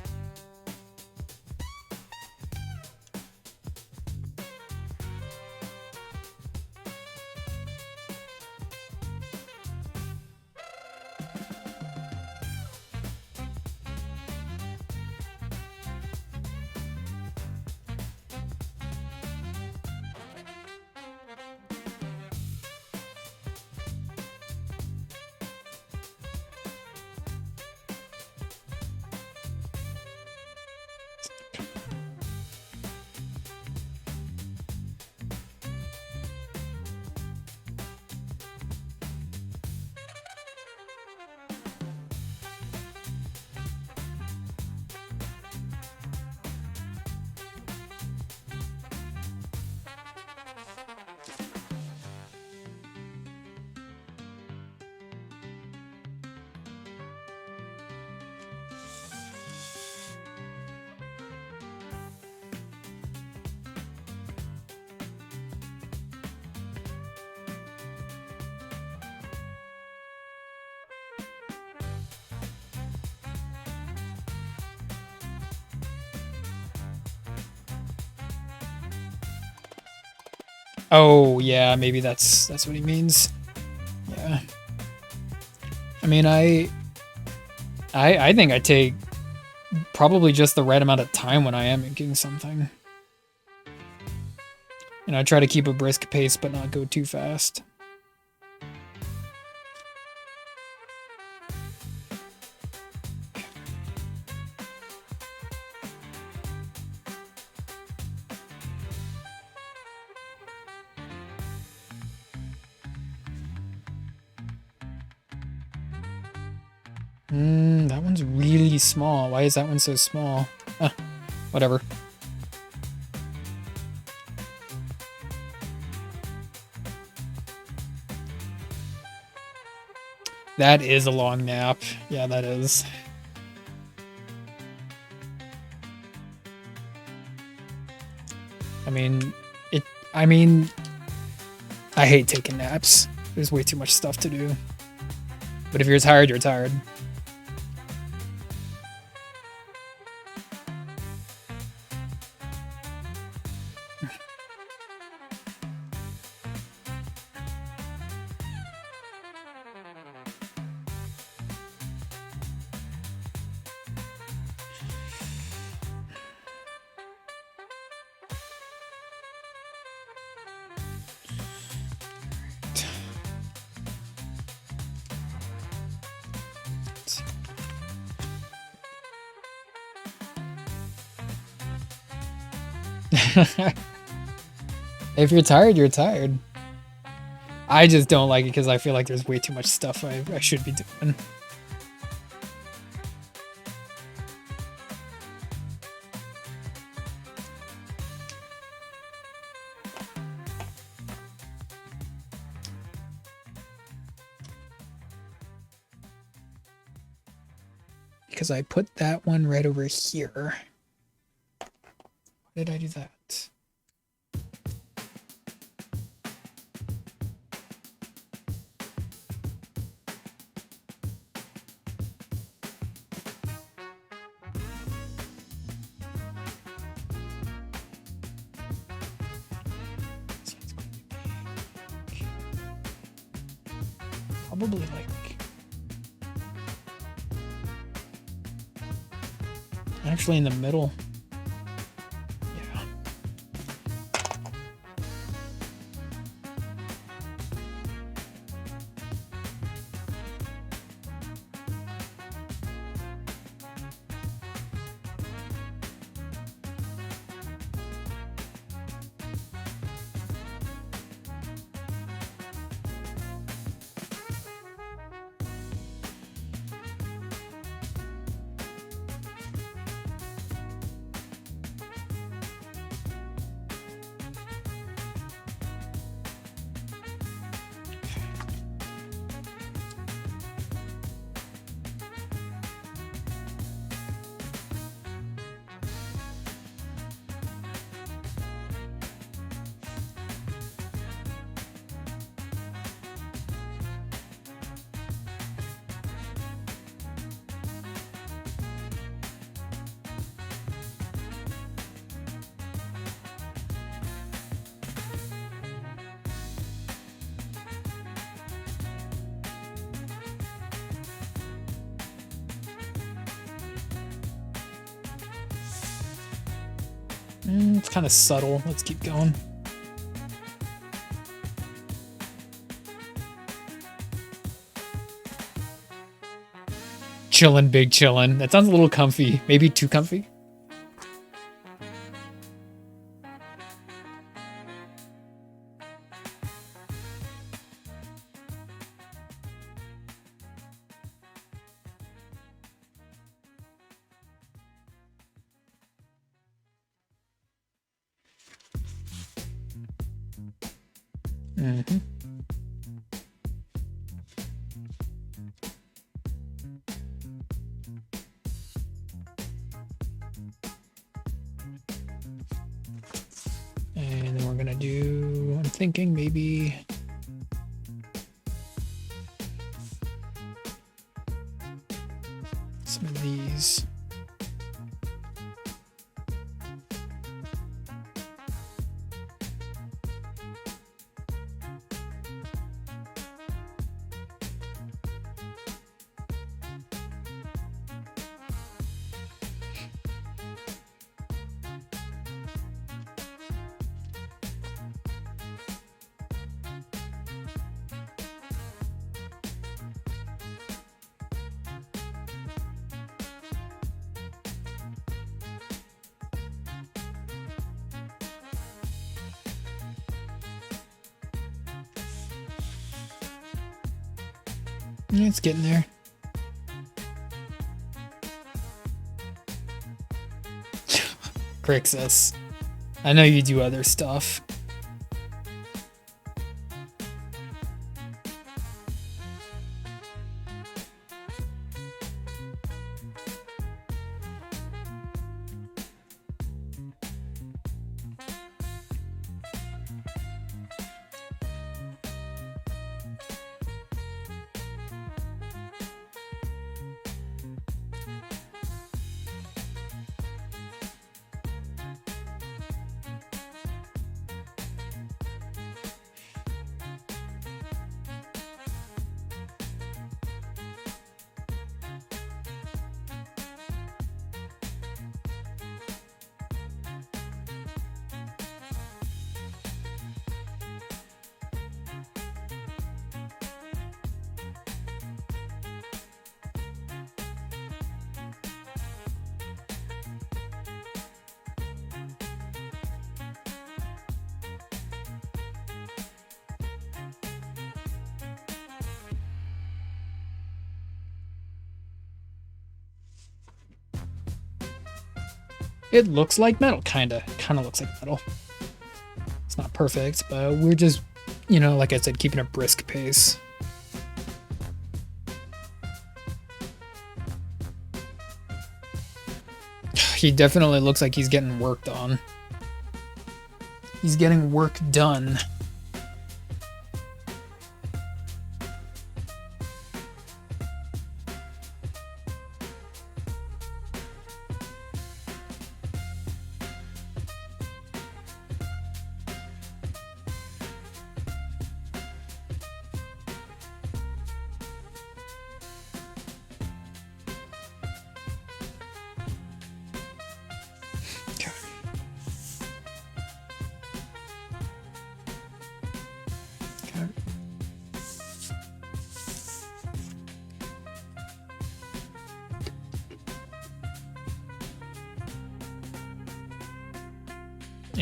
Oh, yeah, maybe that's what he means. Yeah. I mean, I think I take probably just the right amount of time when I am inking something. And I try to keep a brisk pace but not go too fast. That one's really small. Why is that one so small? Whatever. That is a long nap. Yeah, that is. I mean, I hate taking naps. There's way too much stuff to do. But if you're tired, you're tired. If you're tired, you're tired. I just don't like it because I feel like there's way too much stuff I should be doing. because I put that one right over here. Why did I do that? Probably like actually in the middle. Yeah. It's kind of subtle. Let's keep going. Chillin', big chillin'. That sounds a little comfy. Maybe too comfy. Mm-hmm. And then we're gonna do, I'm thinking maybe some of these. It's getting there. Crixus. I know you do other stuff. It looks like metal, kinda looks like metal. It's not perfect, but we're just, you know, like I said, keeping a brisk pace. he definitely looks like he's getting worked on. He's getting work done.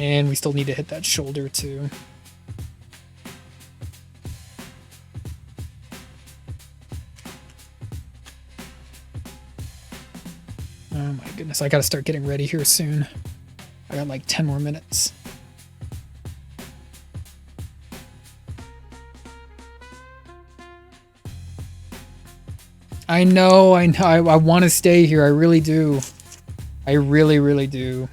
And we still need to hit that shoulder too. Oh my goodness, I gotta start getting ready here soon. I got like 10 more minutes. I know, I want to stay here, I really do. I really, really do.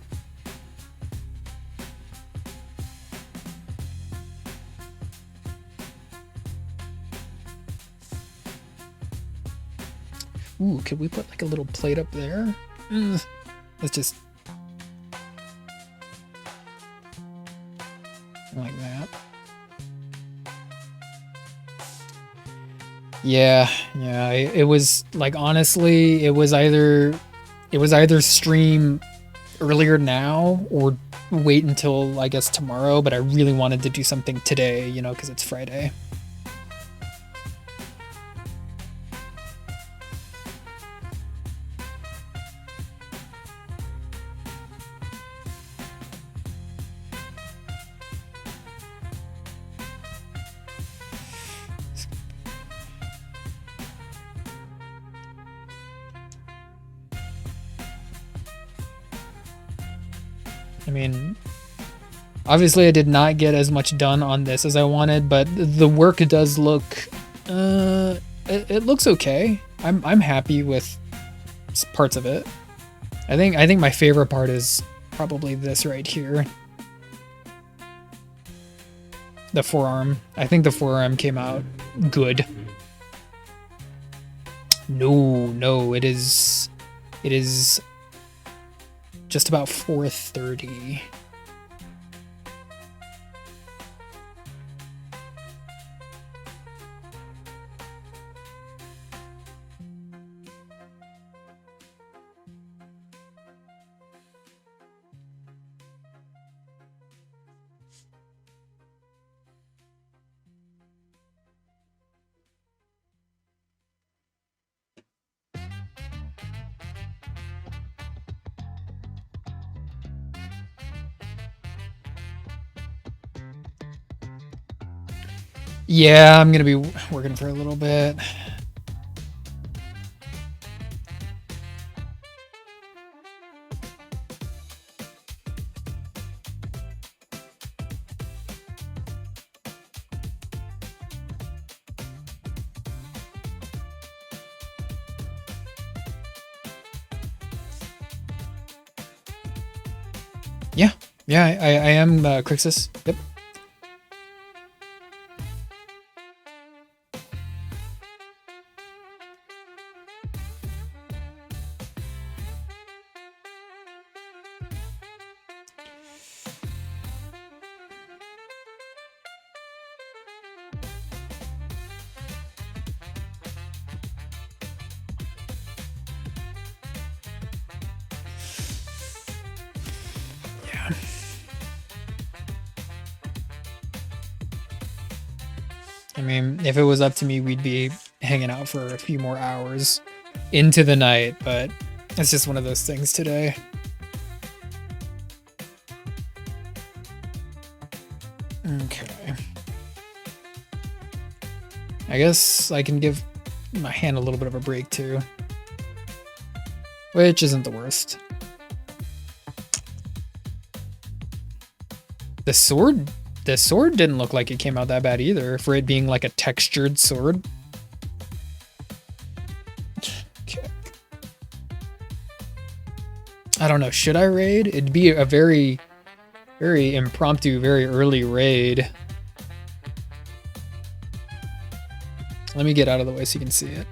Ooh, could we put like a little plate up there? Let's just... like that. Yeah, it was like, honestly, it was either stream earlier now or wait until, I guess, tomorrow, but I really wanted to do something today, you know, because it's Friday. I mean, obviously I did not get as much done on this as I wanted, but the work does look, it looks okay. I'm happy with parts of it. I think my favorite part is probably this right here. The forearm. I think the forearm came out good. No, it is just about 4:30. Yeah, I'm gonna be working for a little bit. Yeah, I am Crixus. Yep. I mean, if it was up to me, we'd be hanging out for a few more hours into the night, but it's just one of those things today. Okay. I guess I can give my hand a little bit of a break too, which isn't the worst. The sword didn't look like it came out that bad either, for it being like a textured sword. Okay. I don't know. Should I raid? It'd be a very, very impromptu, very early raid. Let me get out of the way so you can see it.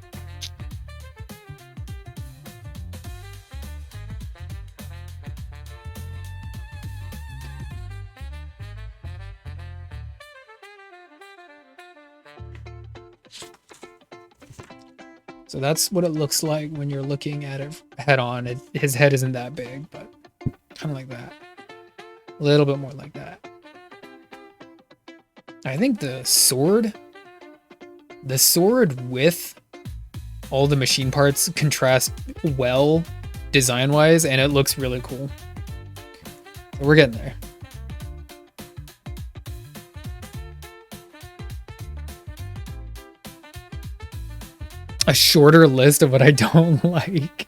So that's what it looks like when you're looking at it head on. His head isn't that big, but kind of like that. A little bit more like that. I think the sword with all the machine parts contrast well design-wise, and it looks really cool. So we're getting there. A shorter list of what I don't like.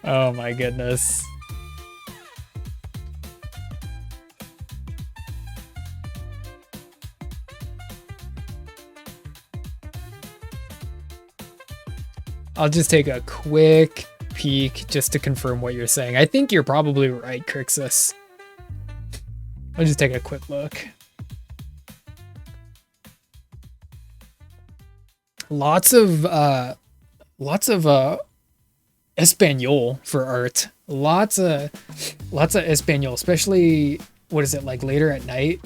Oh my goodness. I'll just take a quick peek just to confirm what you're saying. I think you're probably right, Crixus. I'll just take a quick look. Lots of Espanol for art. Lots of Espanol, especially what is it, like later at night?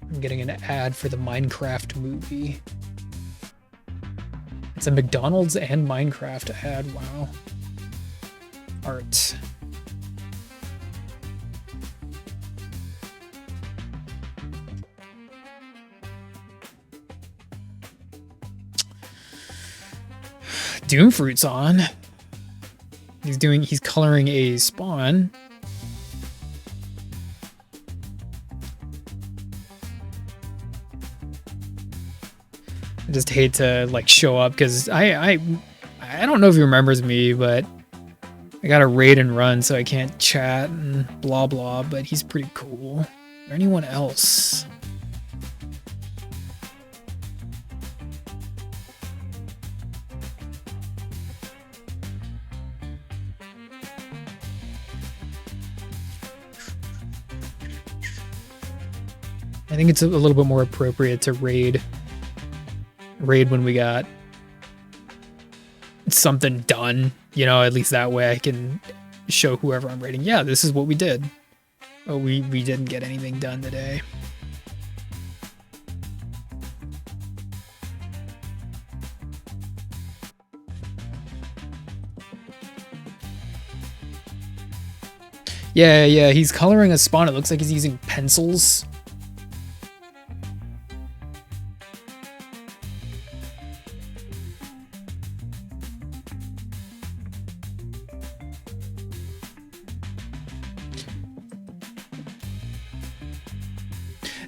I'm getting an ad for the Minecraft movie. It's a McDonald's and Minecraft ad. Wow. Art. Doomfruit's on. He's coloring a spawn. I just hate to like show up because I don't know if he remembers me, but I got a raid and run, so I can't chat and blah blah, but he's pretty cool. Is there anyone else? I think it's a little bit more appropriate to raid when we got something done, you know, at least that way I can show whoever I'm raiding, yeah, this is what we did. Oh, we didn't get anything done today. Yeah, he's coloring a spawn. It looks like he's using pencils.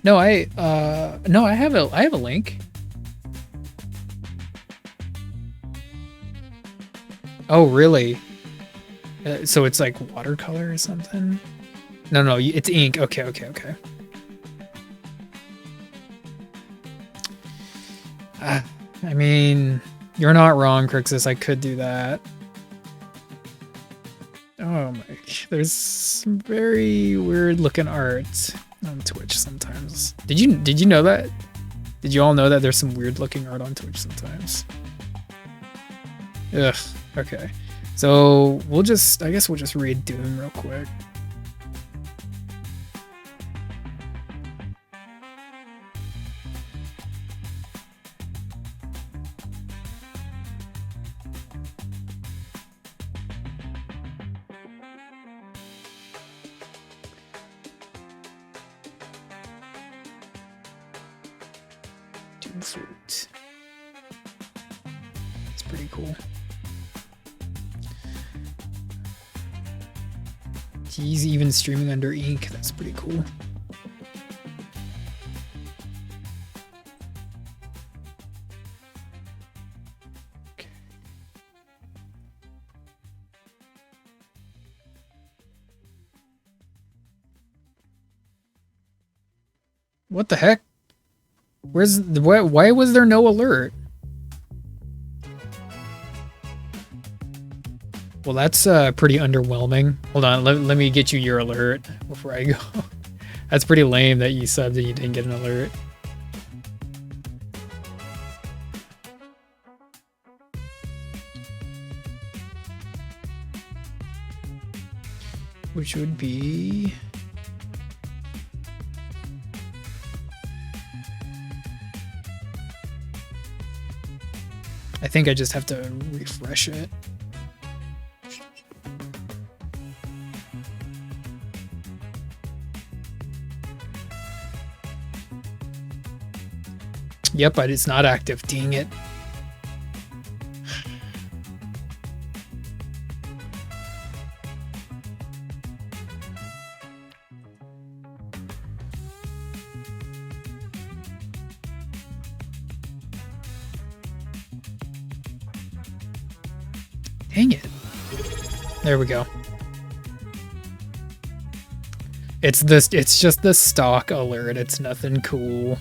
No, I have a link. Oh, really? So it's like watercolor or something? No, it's ink. Okay. I mean, you're not wrong, Crixus. I could do that. Oh my, there's some very weird looking art on Twitch sometimes. Did you know that? Did you all know that there's some weird looking art on Twitch sometimes? Ugh. Okay. So I guess we'll just raid Doom real quick. Doomfruit. It's pretty cool. He's even streaming under ink. That's pretty cool. Okay. What the heck? Why was there no alert? Well, that's pretty underwhelming. Hold on, let me get you your alert before I go. That's pretty lame that you subbed and you didn't get an alert. Which would be... I think I just have to refresh it. Yep, but it's not active. Dang it. Dang it. There we go. It's just the stock alert. It's nothing cool.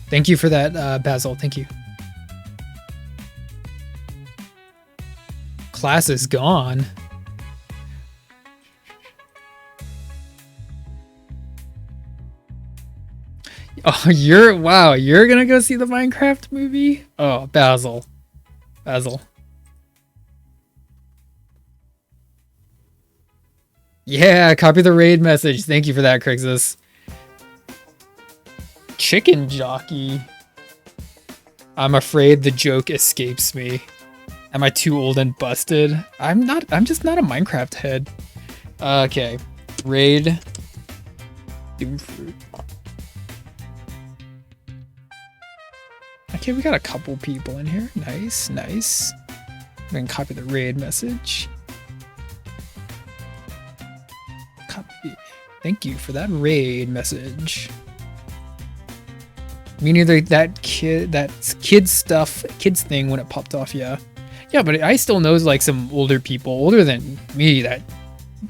Thank you for that, Basil. Thank you. Class is gone. Oh, you're gonna go see the Minecraft movie? Oh, Basil. Yeah, copy the raid message. Thank you for that, Crixus. Chicken jockey. I'm afraid the joke escapes me. Am I too old and busted? I'm just not a Minecraft head. Okay. Raid. Doomfruit. Okay, we got a couple people in here. Nice. I'm gonna copy the raid message. Copy. Thank you for that raid message. Me neither. That kids thing when it popped off. Yeah, but I still know like some older people, older than me, that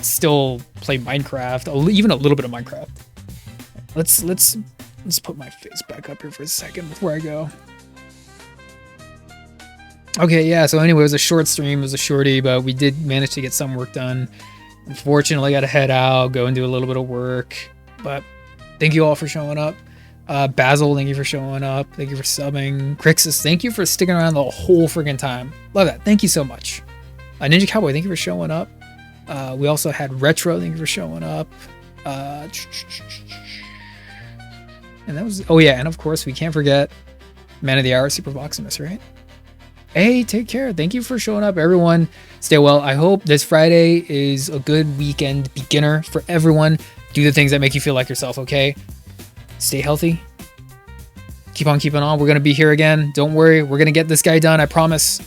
still play Minecraft, even a little bit of Minecraft. Let's put my face back up here for a second before I go. Okay, yeah, so anyway, it was a short stream, it was a shorty, but we did manage to get some work done. Unfortunately, I got to head out, go and do a little bit of work, but thank you all for showing up. Basil, thank you for showing up. Thank you for subbing. Crixus, thank you for sticking around the whole friggin' time. Love that. Thank you so much. Ninja Cowboy, thank you for showing up. We also had Retro, thank you for showing up. And that was, oh yeah, and of course, we can't forget Man of the Hour, Super Boximus, right? Hey, take care. Thank you for showing up, everyone. Stay well. I hope this Friday is a good weekend beginner for everyone. Do the things that make you feel like yourself, okay? Stay healthy. Keep on keeping on. We're going to be here again. Don't worry. We're going to get this guy done. I promise.